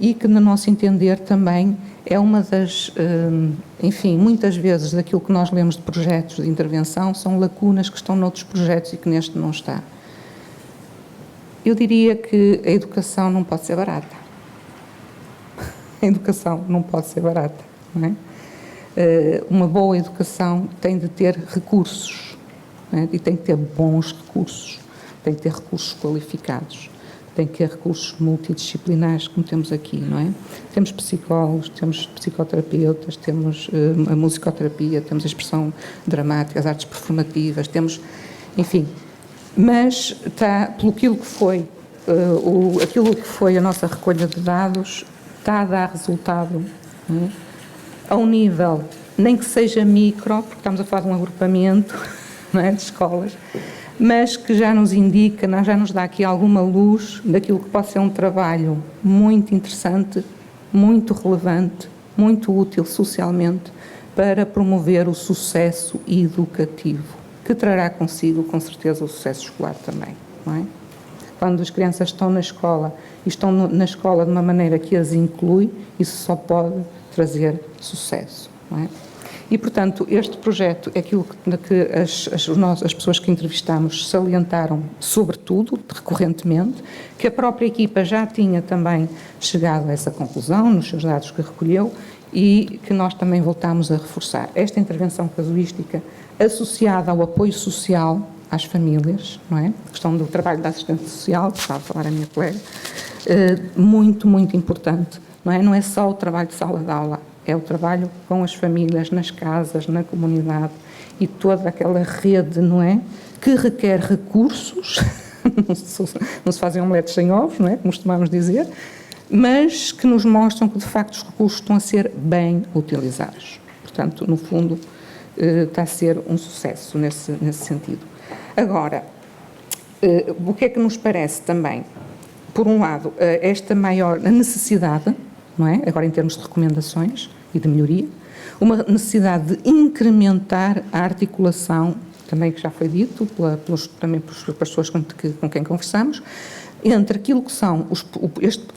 e que, no nosso entender, também é uma das, enfim, muitas vezes daquilo que nós lemos de projetos de intervenção são lacunas que estão noutros projetos e que neste não está. Eu diria que a educação não pode ser barata. A educação não pode ser barata, não é? Uma boa educação tem de ter recursos, não é? E tem que ter bons recursos, tem que ter recursos qualificados, tem que ter recursos multidisciplinares, como temos aqui, não é? Temos psicólogos, temos psicoterapeutas, temos a musicoterapia, temos a expressão dramática, as artes performativas, temos, enfim, mas está, pelo aquilo que foi a nossa recolha de dados, está a dar resultado, não é? A um nível, nem que seja micro, porque estamos a falar de um agrupamento, não é, de escolas, mas que já nos indica, já nos dá aqui alguma luz daquilo que pode ser um trabalho muito interessante, muito relevante, muito útil socialmente para promover o sucesso educativo, que trará consigo, com certeza, o sucesso escolar também, não é? Quando as crianças estão na escola e estão na escola de uma maneira que as inclui, isso só pode trazer sucesso, não é? E, portanto, este projeto é aquilo que as pessoas que entrevistamos salientaram, sobretudo, recorrentemente, que a própria equipa já tinha também chegado a essa conclusão nos seus dados que recolheu e que nós também voltámos a reforçar. Esta intervenção casuística associada ao apoio social às famílias, não é? A questão do trabalho da assistência social, que estava a falar a minha colega, muito, muito importante, não é? Não é só o trabalho de sala de aula, é o trabalho com as famílias, nas casas, na comunidade e toda aquela rede, não é? Que requer recursos, não se fazem omeletes sem ovos, não é? Como costumamos dizer, mas que nos mostram que, de facto, os recursos estão a ser bem utilizados. Portanto, no fundo, está a ser um sucesso nesse sentido. Agora, o que é que nos parece também? Por um lado, esta maior necessidade, não é? Agora em termos de recomendações e de melhoria, uma necessidade de incrementar a articulação, também que já foi dito, também pelas pessoas com quem conversamos, entre aquilo que são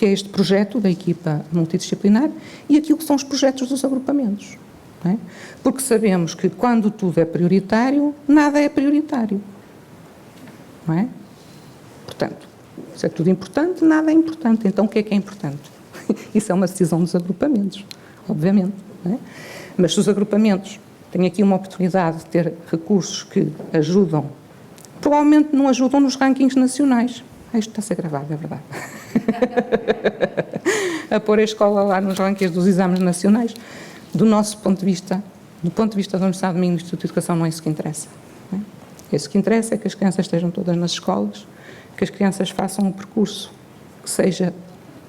este projeto da equipa multidisciplinar e aquilo que são os projetos dos agrupamentos. Não é? Porque sabemos que quando tudo é prioritário, nada é prioritário. Não é? Portanto, se é tudo importante, nada é importante. Então o que é importante? Isso é uma decisão dos agrupamentos, obviamente. Não é? Mas se os agrupamentos têm aqui uma oportunidade de ter recursos que ajudam, provavelmente não ajudam nos rankings nacionais. Isto está a ser gravado, é verdade. A pôr a escola lá nos rankings dos exames nacionais. Do nosso ponto de vista, do ponto de vista da Universidade de Minho, do Instituto de Educação, não é isso que interessa. Não é? Isso que interessa é que as crianças estejam todas nas escolas, que as crianças façam um percurso que seja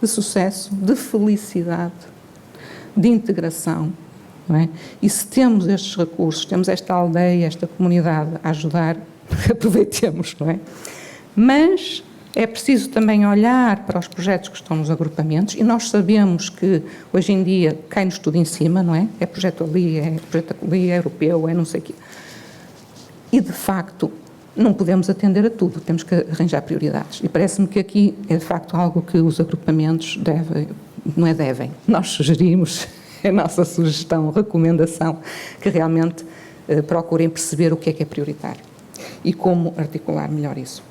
de sucesso, de felicidade, de integração, não é? E se temos estes recursos, temos esta aldeia, esta comunidade a ajudar, aproveitemos, não é? Mas É preciso também olhar para os projetos que estão nos agrupamentos e nós sabemos que hoje em dia cai-nos tudo em cima, não é? É projeto ali, é projeto ali, é europeu, é não sei o quê. E, de facto, não podemos atender a tudo, temos que arranjar prioridades. E parece-me que aqui é, de facto, algo que os agrupamentos devem, nós sugerimos, é a nossa sugestão, recomendação, que realmente procurem perceber o que é prioritário e como articular melhor isso.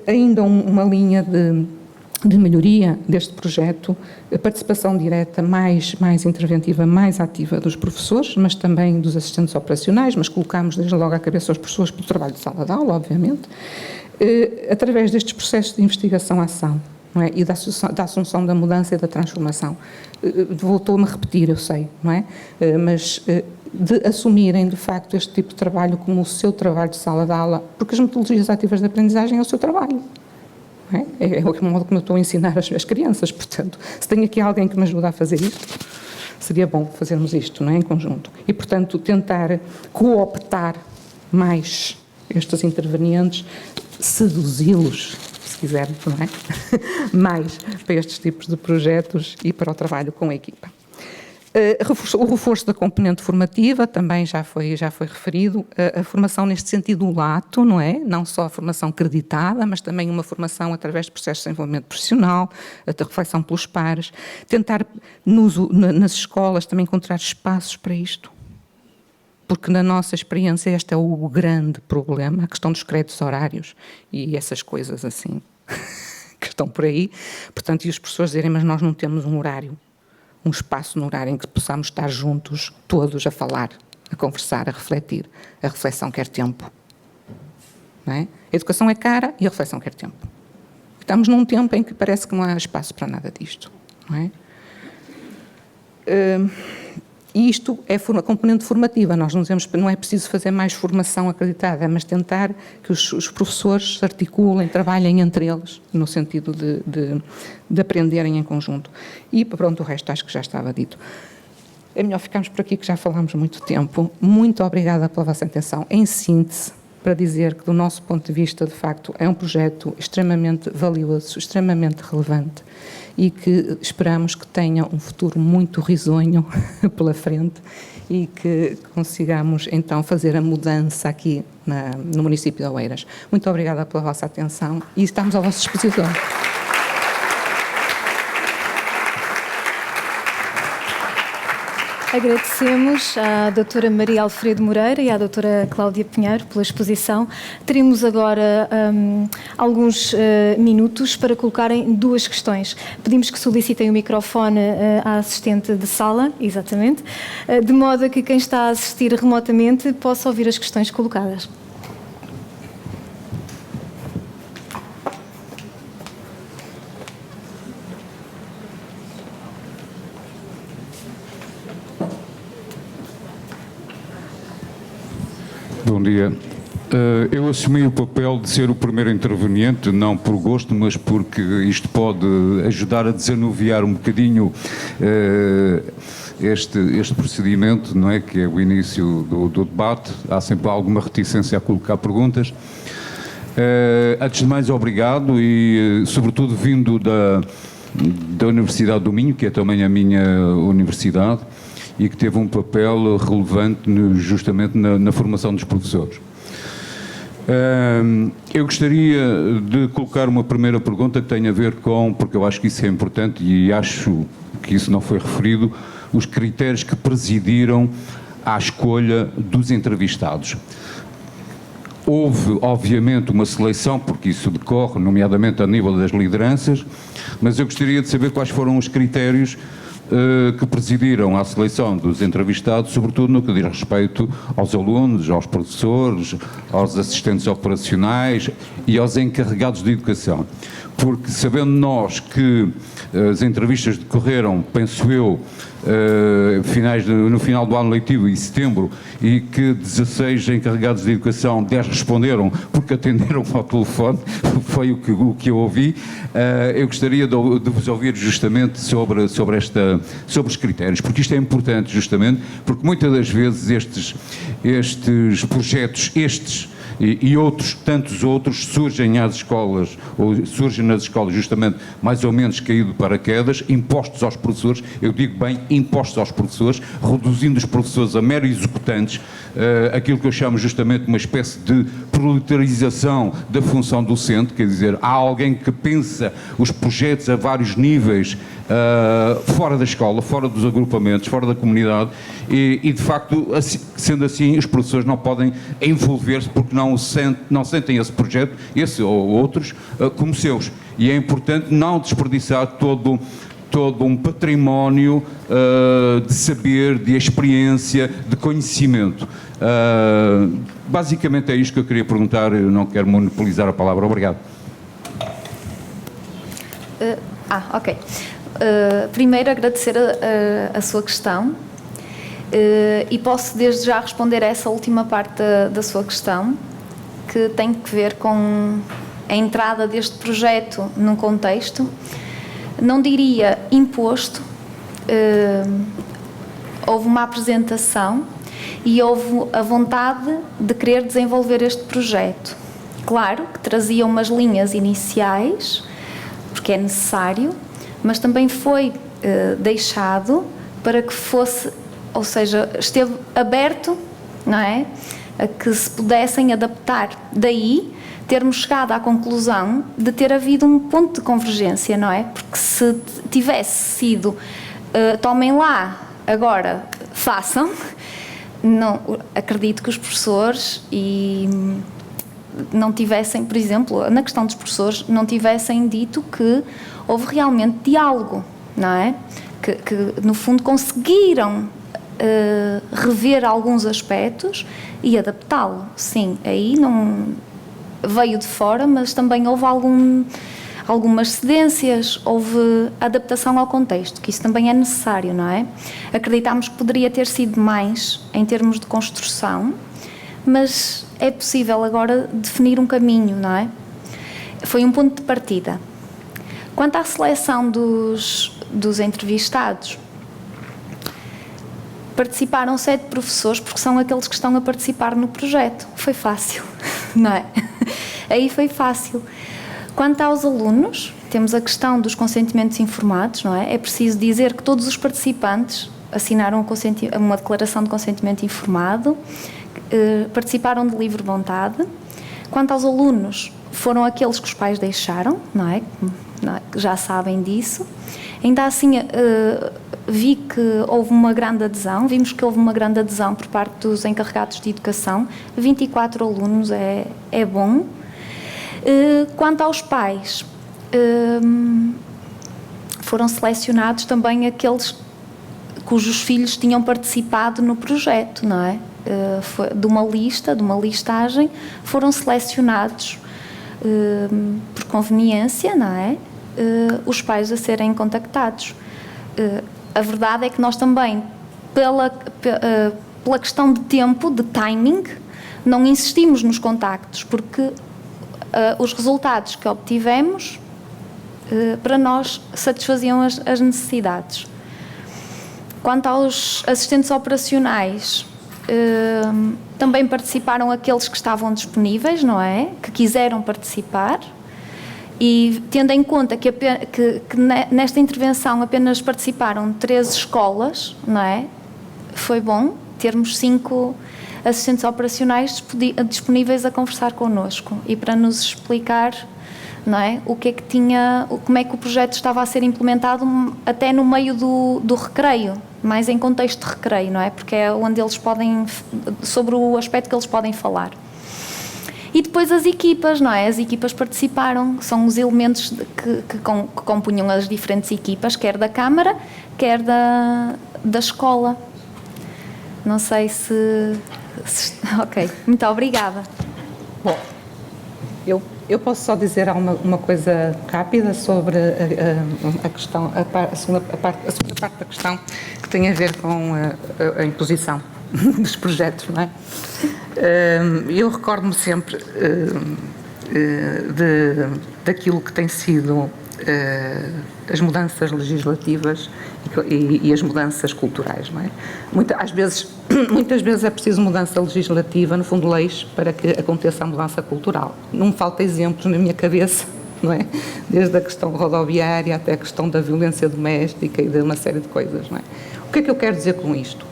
Ainda uma linha de melhoria deste projeto, a participação direta mais interventiva, mais ativa dos professores, mas também dos assistentes operacionais, mas colocamos desde logo à cabeça os professores pelo trabalho de sala de aula, obviamente, através destes processos de investigação-ação, não é? E da assunção da mudança e da transformação. Voltou-me a repetir, eu sei, não é? Mas de assumirem, de facto, este tipo de trabalho como o seu trabalho de sala de aula, porque as metodologias ativas de aprendizagem é o seu trabalho. Não é? É o modo como eu estou a ensinar as crianças, portanto, se tem aqui alguém que me ajuda a fazer isto, seria bom fazermos isto, não é? Em conjunto. E, portanto, tentar cooptar mais estes intervenientes, seduzi-los, se quiserem, não é? Mais para estes tipos de projetos e para o trabalho com a equipa. O reforço da componente formativa também já foi referido, a formação neste sentido lato, não é? Não só a formação creditada, mas também uma formação através de processos de desenvolvimento profissional, a reflexão pelos pares, tentar nas escolas também encontrar espaços para isto, porque na nossa experiência este é o grande problema, a questão dos créditos horários e essas coisas assim, que estão por aí, portanto, e os professores dizerem, mas nós não temos um horário, um espaço no horário em que possamos estar juntos, todos a falar, a conversar, a refletir. A reflexão quer tempo. Não é? A educação é cara e a reflexão quer tempo. Estamos num tempo em que parece que não há espaço para nada disto. Não é? E isto é a componente formativa. Nós não dizemos, não é preciso fazer mais formação acreditada, mas tentar que os professores se articulem, trabalhem entre eles, no sentido de aprenderem em conjunto. E pronto, o resto acho que já estava dito. É melhor ficarmos por aqui, que já falamos muito tempo. Muito obrigada pela vossa atenção. Em síntese, para dizer que, do nosso ponto de vista, de facto, é um projeto extremamente valioso, extremamente relevante, e que esperamos que tenha um futuro muito risonho pela frente e que consigamos então fazer a mudança aqui no município de Oeiras. Muito obrigada pela vossa atenção e estamos à vossa disposição. Agradecemos à doutora Maria Alfredo Moreira e à doutora Cláudia Pinheiro pela exposição. Teremos agora alguns minutos para colocarem duas questões. Pedimos que solicitem o microfone à assistente de sala, exatamente, de modo a que quem está a assistir remotamente possa ouvir as questões colocadas. Bom dia. Eu assumi o papel de ser o primeiro interveniente, não por gosto, mas porque isto pode ajudar a desanuviar um bocadinho este procedimento, não é? Que é o início do debate. Há sempre alguma reticência a colocar perguntas. Antes de mais, obrigado e, sobretudo, vindo da Universidade do Minho, que é também a minha universidade, e que teve um papel relevante justamente na formação dos professores. Eu gostaria de colocar uma primeira pergunta que tem a ver com, porque eu acho que isso é importante e acho que isso não foi referido, os critérios que presidiram à escolha dos entrevistados. Houve, obviamente, uma seleção, porque isso decorre, nomeadamente a nível das lideranças, mas eu gostaria de saber quais foram os critérios que presidiram à seleção dos entrevistados, sobretudo no que diz respeito aos alunos, aos professores, aos assistentes operacionais e aos encarregados de educação. Porque, sabendo nós que as entrevistas decorreram, penso eu, no final do ano letivo, em setembro, e que 16 encarregados de educação, 10 responderam porque atenderam ao telefone, foi o que eu ouvi. Eu gostaria de vos ouvir justamente sobre os critérios, porque isto é importante justamente, porque muitas das vezes estes projetos, e outros, tantos outros, surgem nas escolas justamente mais ou menos caído de paraquedas, impostos aos professores, eu digo bem, impostos aos professores, reduzindo os professores a meros executantes, aquilo que eu chamo justamente uma espécie de proletarização da função docente, quer dizer, há alguém que pensa os projetos a vários níveis, fora da escola, fora dos agrupamentos, fora da comunidade, e de facto, sendo assim, os professores não podem envolver-se porque não sentem esse projeto, esse ou outros, como seus. E é importante não desperdiçar todo um património de saber, de experiência, de conhecimento. Basicamente é isto que eu queria perguntar, eu não quero monopolizar a palavra. Obrigado. Ok. Primeiro agradecer a sua questão e posso desde já responder a essa última parte da sua questão, que tem que ver com a entrada deste projeto num contexto, não diria imposto, houve uma apresentação e houve a vontade de querer desenvolver este projeto. Claro que trazia umas linhas iniciais, porque é necessário, mas também foi deixado para que fosse, ou seja, esteve aberto, não é? A que se pudessem adaptar. Daí termos chegado à conclusão de ter havido um ponto de convergência, não é? Porque se tivesse sido tomem lá, agora façam, não, acredito que os professores não tivessem, por exemplo, na questão dos professores, não tivessem dito que houve realmente diálogo, não é? Que no fundo conseguiram rever alguns aspectos e adaptá-lo. Sim, aí não veio de fora, mas também houve algumas cedências, houve adaptação ao contexto, que isso também é necessário, não é? Acreditámos que poderia ter sido mais em termos de construção, mas é possível agora definir um caminho, não é? Foi um ponto de partida. Quanto à seleção dos entrevistados, participaram 7 professores, porque são aqueles que estão a participar no projeto. Foi fácil, não é? Aí foi fácil. Quanto aos alunos, temos a questão dos consentimentos informados, não é? É preciso dizer que todos os participantes assinaram uma declaração de consentimento informado, participaram de livre vontade. Quanto aos alunos, foram aqueles que os pais deixaram, não é? Já sabem disso. Ainda assim, vi que houve uma grande adesão, vimos que houve uma grande adesão por parte dos encarregados de educação, 24 alunos é bom. Quanto aos pais, foram selecionados também aqueles cujos filhos tinham participado no projeto, não é? De uma listagem, foram selecionados por conveniência, não é? Os pais a serem contactados. A verdade é que nós também, pela questão de tempo, de timing, não insistimos nos contactos, porque os resultados que obtivemos, para nós, satisfaziam as necessidades. Quanto aos assistentes operacionais, também participaram aqueles que estavam disponíveis, não é? Que quiseram participar. E tendo em conta que nesta intervenção apenas participaram 13 escolas, não é? Foi bom termos 5 assistentes operacionais disponíveis a conversar connosco e para nos explicar, não é? O que é que como é que o projeto estava a ser implementado até no meio do recreio, mais em contexto de recreio, não é? Porque é onde eles podem, sobre o aspecto que eles podem falar. E depois as equipas, não é? As equipas participaram, são os elementos que compunham as diferentes equipas, quer da Câmara, quer da escola. Não sei se... Ok, muito obrigada. Bom, eu posso só dizer uma coisa rápida sobre a questão, a segunda parte da questão, que tem a ver com a imposição dos projetos, não é? Eu recordo-me sempre daquilo que tem sido as mudanças legislativas e as mudanças culturais, não é? Muitas vezes é preciso mudança legislativa, no fundo leis, para que aconteça a mudança cultural. Não me falta exemplos na minha cabeça, não é? Desde a questão rodoviária até a questão da violência doméstica e de uma série de coisas, não é? O que é que eu quero dizer com isto?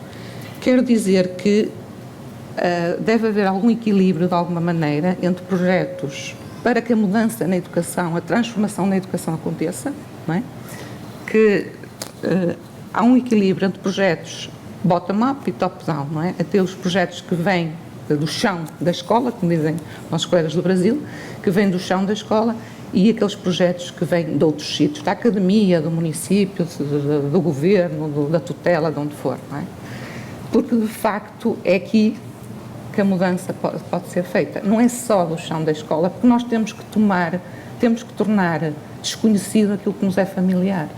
Quero dizer que deve haver algum equilíbrio, de alguma maneira, entre projetos para que a mudança na educação, a transformação na educação aconteça, não é? Que há um equilíbrio entre projetos bottom-up e top-down, não é? Até os projetos que vêm do chão da escola, como dizem nossos colegas do Brasil, que vêm do chão da escola, e aqueles projetos que vêm de outros sítios, da academia, do município, do governo, da tutela, de onde for, não é? Porque, de facto, é aqui que a mudança pode ser feita. Não é só do chão da escola, porque nós temos que tornar desconhecido aquilo que nos é familiar,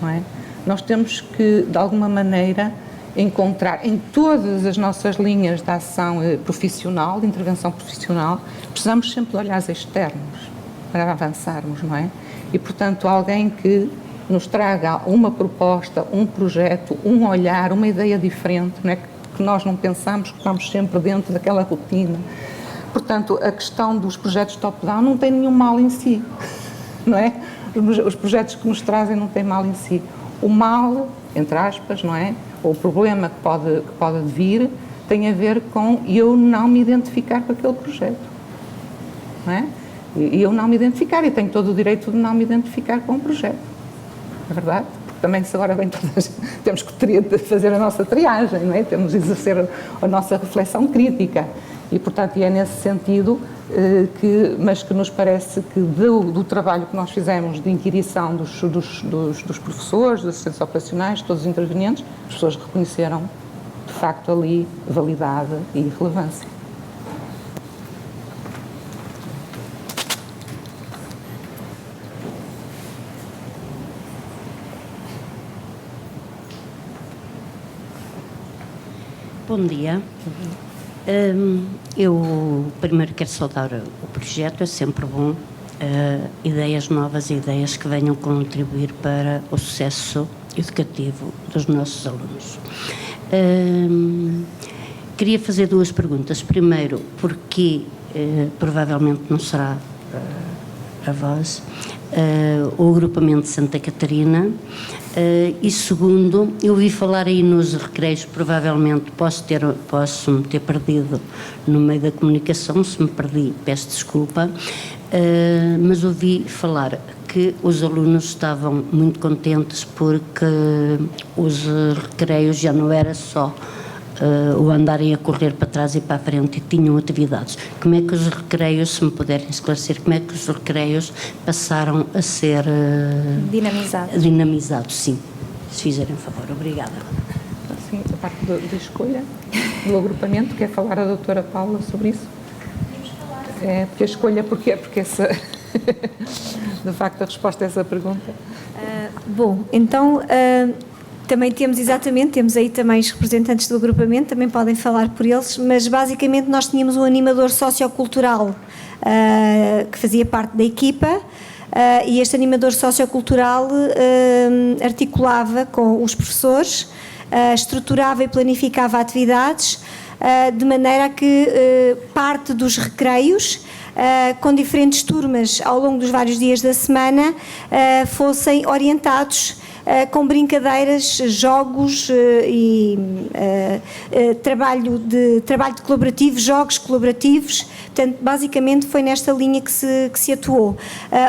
não é? Nós temos que, de alguma maneira, encontrar em todas as nossas linhas de ação profissional, de intervenção profissional, precisamos sempre de olhares externos para avançarmos, não é? E, portanto, alguém que nos traga uma proposta, um projeto, um olhar, uma ideia diferente, não é? Que nós não pensamos, que estamos sempre dentro daquela rotina. Portanto, a questão dos projetos top-down não tem nenhum mal em si, não é? Os projetos que nos trazem não têm mal em si. O mal, entre aspas, não é? Ou o problema que pode vir tem a ver com eu não me identificar com aquele projeto, não é? E eu não me identificar, e tenho todo o direito de não me identificar com o projeto, é verdade? Porque também se agora vem todas, temos que fazer a nossa triagem, não é? Temos de exercer a nossa reflexão crítica, e portanto é nesse sentido mas que nos parece que do trabalho que nós fizemos de inquirição dos professores, dos assistentes operacionais, todos os intervenientes, as pessoas reconheceram de facto ali validade e relevância. Bom dia. Eu primeiro quero saudar o projeto, é sempre bom, ideias novas e ideias que venham contribuir para o sucesso educativo dos nossos alunos. Queria fazer duas perguntas. Primeiro, porque provavelmente não será a voz, o agrupamento de Santa Catarina, e segundo, eu ouvi falar aí nos recreios, provavelmente posso me ter perdido no meio da comunicação, se me perdi peço desculpa, mas ouvi falar que os alunos estavam muito contentes porque os recreios já não era só o andarem a correr para trás e para a frente, e tinham atividades. Como é que os recreios, se me puderem esclarecer, como é que os recreios passaram a ser dinamizados, sim, se fizerem favor. Obrigada. Sim, a parte da escolha do agrupamento, quer falar a doutora Paula sobre isso? Porque a escolha, porquê? Porque essa de facto a resposta a essa pergunta. Bom, então temos aí também os representantes do agrupamento, também podem falar por eles, mas basicamente nós tínhamos um animador sociocultural que fazia parte da equipa, e este animador sociocultural articulava com os professores, estruturava e planificava atividades de maneira a que parte dos recreios, com diferentes turmas ao longo dos vários dias da semana, fossem orientados com brincadeiras, jogos e trabalho de colaborativo, jogos colaborativos. Portanto, basicamente foi nesta linha que se atuou,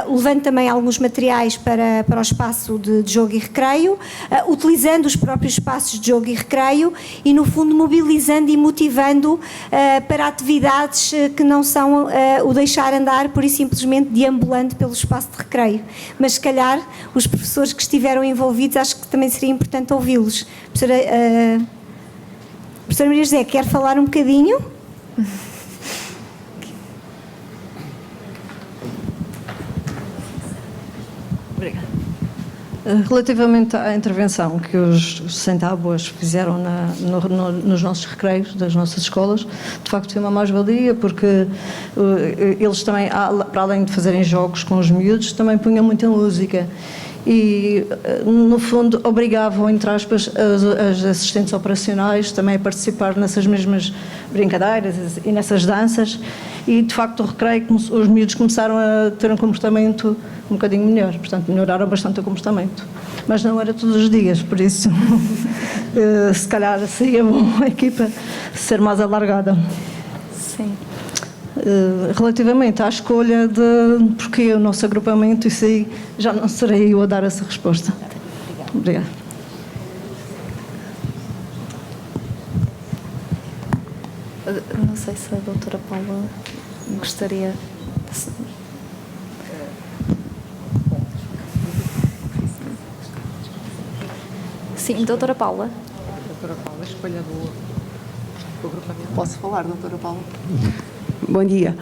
levando também alguns materiais para o espaço de jogo e recreio, utilizando os próprios espaços de jogo e recreio e, no fundo, mobilizando e motivando para atividades que não são o deixar andar, pura e simplesmente deambulando pelo espaço de recreio. Mas, se calhar, os professores que estiveram envolvidos, acho que também seria importante ouvi-los. Professora Maria José, quer falar um bocadinho? Obrigada. Relativamente à intervenção que os sem-tábuas fizeram nos nossos recreios das nossas escolas, de facto foi uma mais-valia, porque eles também, para além de fazerem jogos com os miúdos, também punham muita música e, no fundo, obrigavam, entre aspas, as assistentes operacionais também a participar nessas mesmas brincadeiras e nessas danças, e de facto o recreio, os miúdos começaram a ter um comportamento um bocadinho melhor, portanto melhoraram bastante o comportamento, mas não era todos os dias, por isso se calhar seria bom a equipa ser mais alargada. Sim. Relativamente à escolha de porquê o nosso agrupamento, isso aí já não serei eu a dar essa resposta. Obrigada. Não sei se a doutora Paula gostaria... Sim, doutora Paula. Doutora Paula, a escolha do agrupamento. Posso falar, doutora Paula? Bom dia.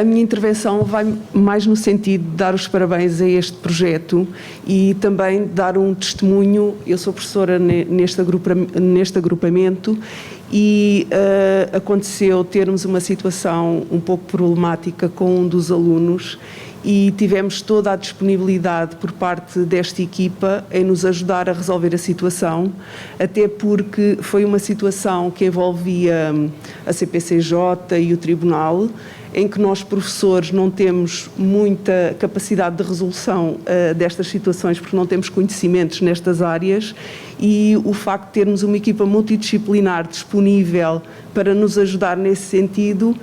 A minha intervenção vai mais no sentido de dar os parabéns a este projeto e também dar um testemunho. Eu sou professora neste agrupamento e aconteceu termos uma situação um pouco problemática com um dos alunos e tivemos toda a disponibilidade por parte desta equipa em nos ajudar a resolver a situação, até porque foi uma situação que envolvia a CPCJ e o Tribunal, em que nós, professores, não temos muita capacidade de resolução destas situações porque não temos conhecimentos nestas áreas, e o facto de termos uma equipa multidisciplinar disponível para nos ajudar nesse sentido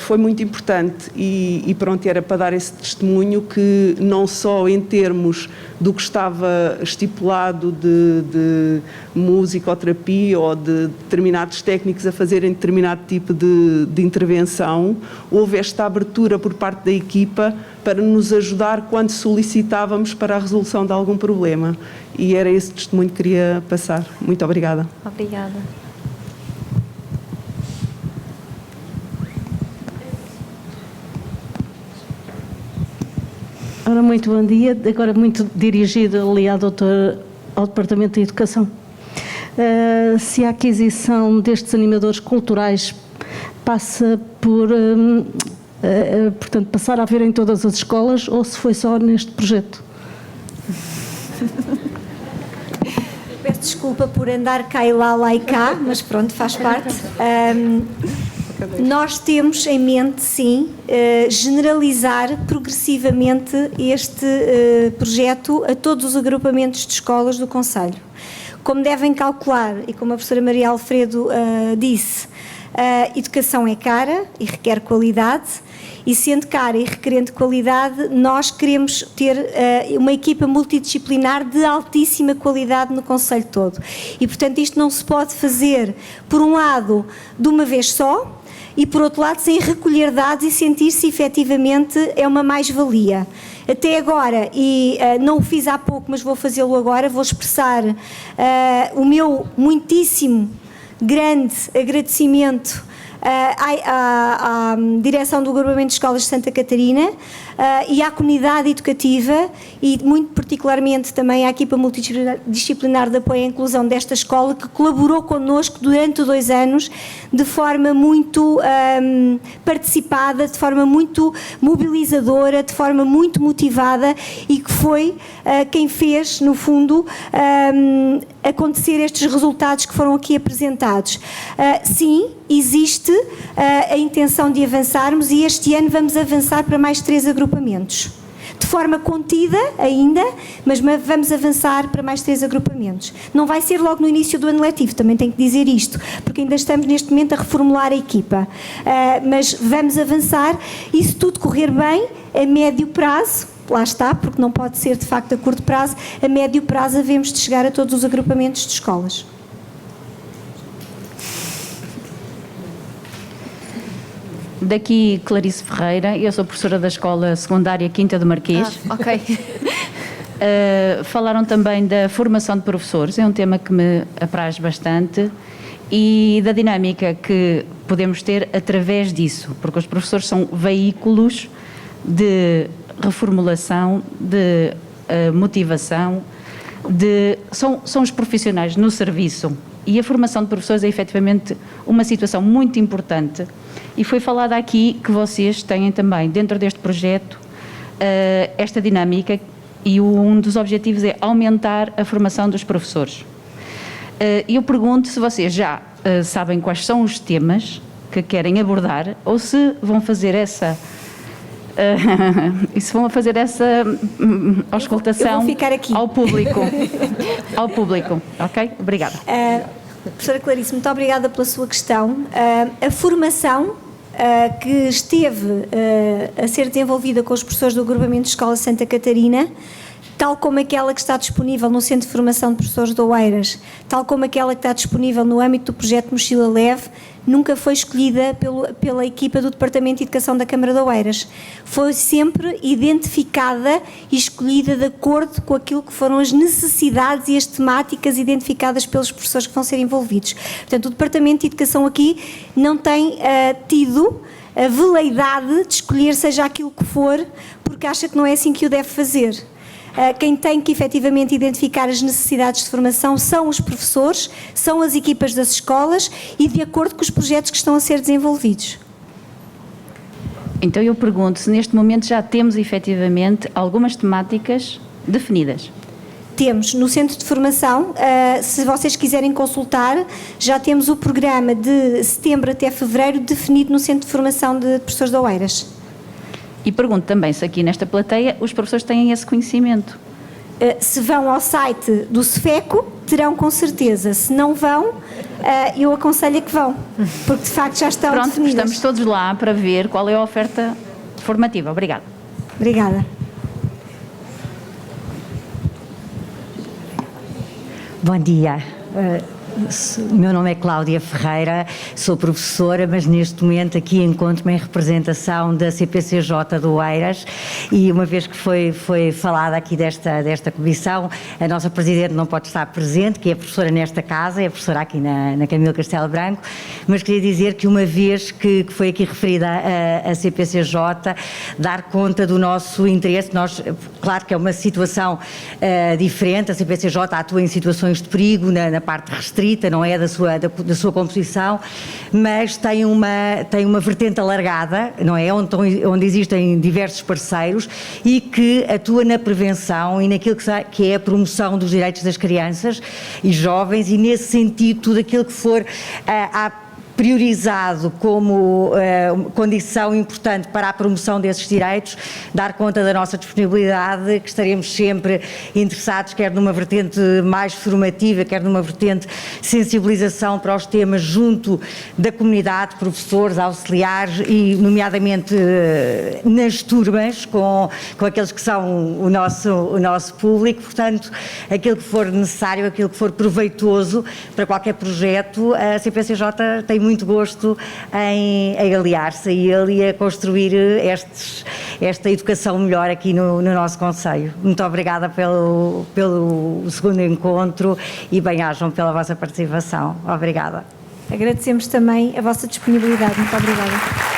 foi muito importante e pronto, era para dar esse testemunho que não só em termos do que estava estipulado de musicoterapia ou de determinados técnicos a fazerem determinado tipo de intervenção, houve esta abertura por parte da equipa para nos ajudar quando solicitávamos para a resolução de algum problema, e era esse testemunho que queria passar. Muito obrigada. Obrigada. Ora, muito bom dia, agora muito dirigido ali ao Departamento de Educação. Se a aquisição destes animadores culturais passa por, portanto, passar a haver em todas as escolas ou se foi só neste projeto? Peço desculpa por andar cá e cá, mas pronto, faz parte. Nós temos em mente, sim, generalizar progressivamente este projeto a todos os agrupamentos de escolas do concelho. Como devem calcular, e como a professora Maria Alfredo disse, a educação é cara e requer qualidade, e sendo cara e requerendo qualidade, nós queremos ter uma equipa multidisciplinar de altíssima qualidade no concelho todo. E, portanto, isto não se pode fazer, por um lado, de uma vez só, e, por outro lado, sem recolher dados e sentir-se efetivamente é uma mais-valia. Até agora, e não o fiz há pouco, mas vou fazê-lo agora, vou expressar o meu muitíssimo grande agradecimento à direção do Agrupamento de Escolas de Santa Catarina e à comunidade educativa e muito particularmente também à equipa multidisciplinar de apoio à inclusão desta escola, que colaborou connosco durante 2 anos de forma muito participada, de forma muito mobilizadora, de forma muito motivada, e que foi quem fez, no fundo, acontecer estes resultados que foram aqui apresentados. Sim, existe a intenção de avançarmos, e este ano vamos avançar para mais 3 agrupamentos. De forma contida ainda, mas vamos avançar para mais 3 agrupamentos. Não vai ser logo no início do ano letivo, também tenho que dizer isto, porque ainda estamos neste momento a reformular a equipa. Mas vamos avançar, e se tudo correr bem, a médio prazo, lá está, porque não pode ser de facto a curto prazo, a médio prazo havemos de chegar a todos os agrupamentos de escolas. Daqui Clarice Ferreira, eu sou professora da Escola Secundária Quinta do Marquês. Ok. Falaram também da formação de professores, é um tema que me apraz bastante, e da dinâmica que podemos ter através disso, porque os professores são veículos de reformulação, de motivação, são os profissionais no serviço, e a formação de professores é efetivamente uma situação muito importante, e foi falado aqui que vocês têm também dentro deste projeto esta dinâmica, e um dos objetivos é aumentar a formação dos professores. Eu pergunto se vocês já sabem quais são os temas que querem abordar, ou se vão fazer essa auscultação ao público. Ao público, ok? Obrigada. Professora Clarice, muito obrigada pela sua questão. A formação que esteve a ser desenvolvida com os professores do agrupamento de Escola Santa Catarina, tal como aquela que está disponível no Centro de Formação de Professores de Oeiras, tal como aquela que está disponível no âmbito do projeto Mochila Leve, nunca foi escolhida pela equipa do Departamento de Educação da Câmara de Oeiras. Foi sempre identificada e escolhida de acordo com aquilo que foram as necessidades e as temáticas identificadas pelos professores que vão ser envolvidos. Portanto, o Departamento de Educação aqui não tem tido a veleidade de escolher seja aquilo que for, porque acha que não é assim que o deve fazer. Quem tem que efetivamente identificar as necessidades de formação são os professores, são as equipas das escolas e de acordo com os projetos que estão a ser desenvolvidos. Então eu pergunto se neste momento já temos efetivamente algumas temáticas definidas. Temos no Centro de Formação, se vocês quiserem consultar, já temos o programa de setembro até fevereiro definido no Centro de Formação de Professores de Oeiras. E pergunto também se aqui nesta plateia os professores têm esse conhecimento. Se vão ao site do CEFECO, terão com certeza. Se não vão, eu aconselho a que vão, porque de facto já estão definidas. Estamos todos lá para ver qual é a oferta formativa. Obrigada. Obrigada. Bom dia. O meu nome é Cláudia Ferreira, sou professora, mas neste momento aqui encontro-me em representação da CPCJ do Oeiras, e uma vez que foi falada aqui desta comissão, a nossa Presidente não pode estar presente, que é professora nesta casa, é professora aqui na Camilo Castelo Branco, mas queria dizer que uma vez que foi aqui referida a CPCJ, dar conta do nosso interesse. Nós, claro que é uma situação diferente, a CPCJ atua em situações de perigo, na parte restrita, não é da sua composição, mas tem uma vertente alargada, não é? Onde existem diversos parceiros e que atua na prevenção e naquilo que é a promoção dos direitos das crianças e jovens, e nesse sentido tudo aquilo que for priorizado como condição importante para a promoção desses direitos, dar conta da nossa disponibilidade, que estaremos sempre interessados, quer numa vertente mais formativa, quer numa vertente de sensibilização para os temas junto da comunidade, professores, auxiliares e nomeadamente nas turmas, com aqueles que são o nosso público. Portanto, aquilo que for necessário, aquilo que for proveitoso para qualquer projeto, a CPCJ tem muito gosto em aliar-se a ele e a construir esta educação melhor aqui no nosso concelho. Muito obrigada pelo segundo encontro e bem-ajam pela vossa participação. Obrigada. Agradecemos também a vossa disponibilidade. Muito obrigada.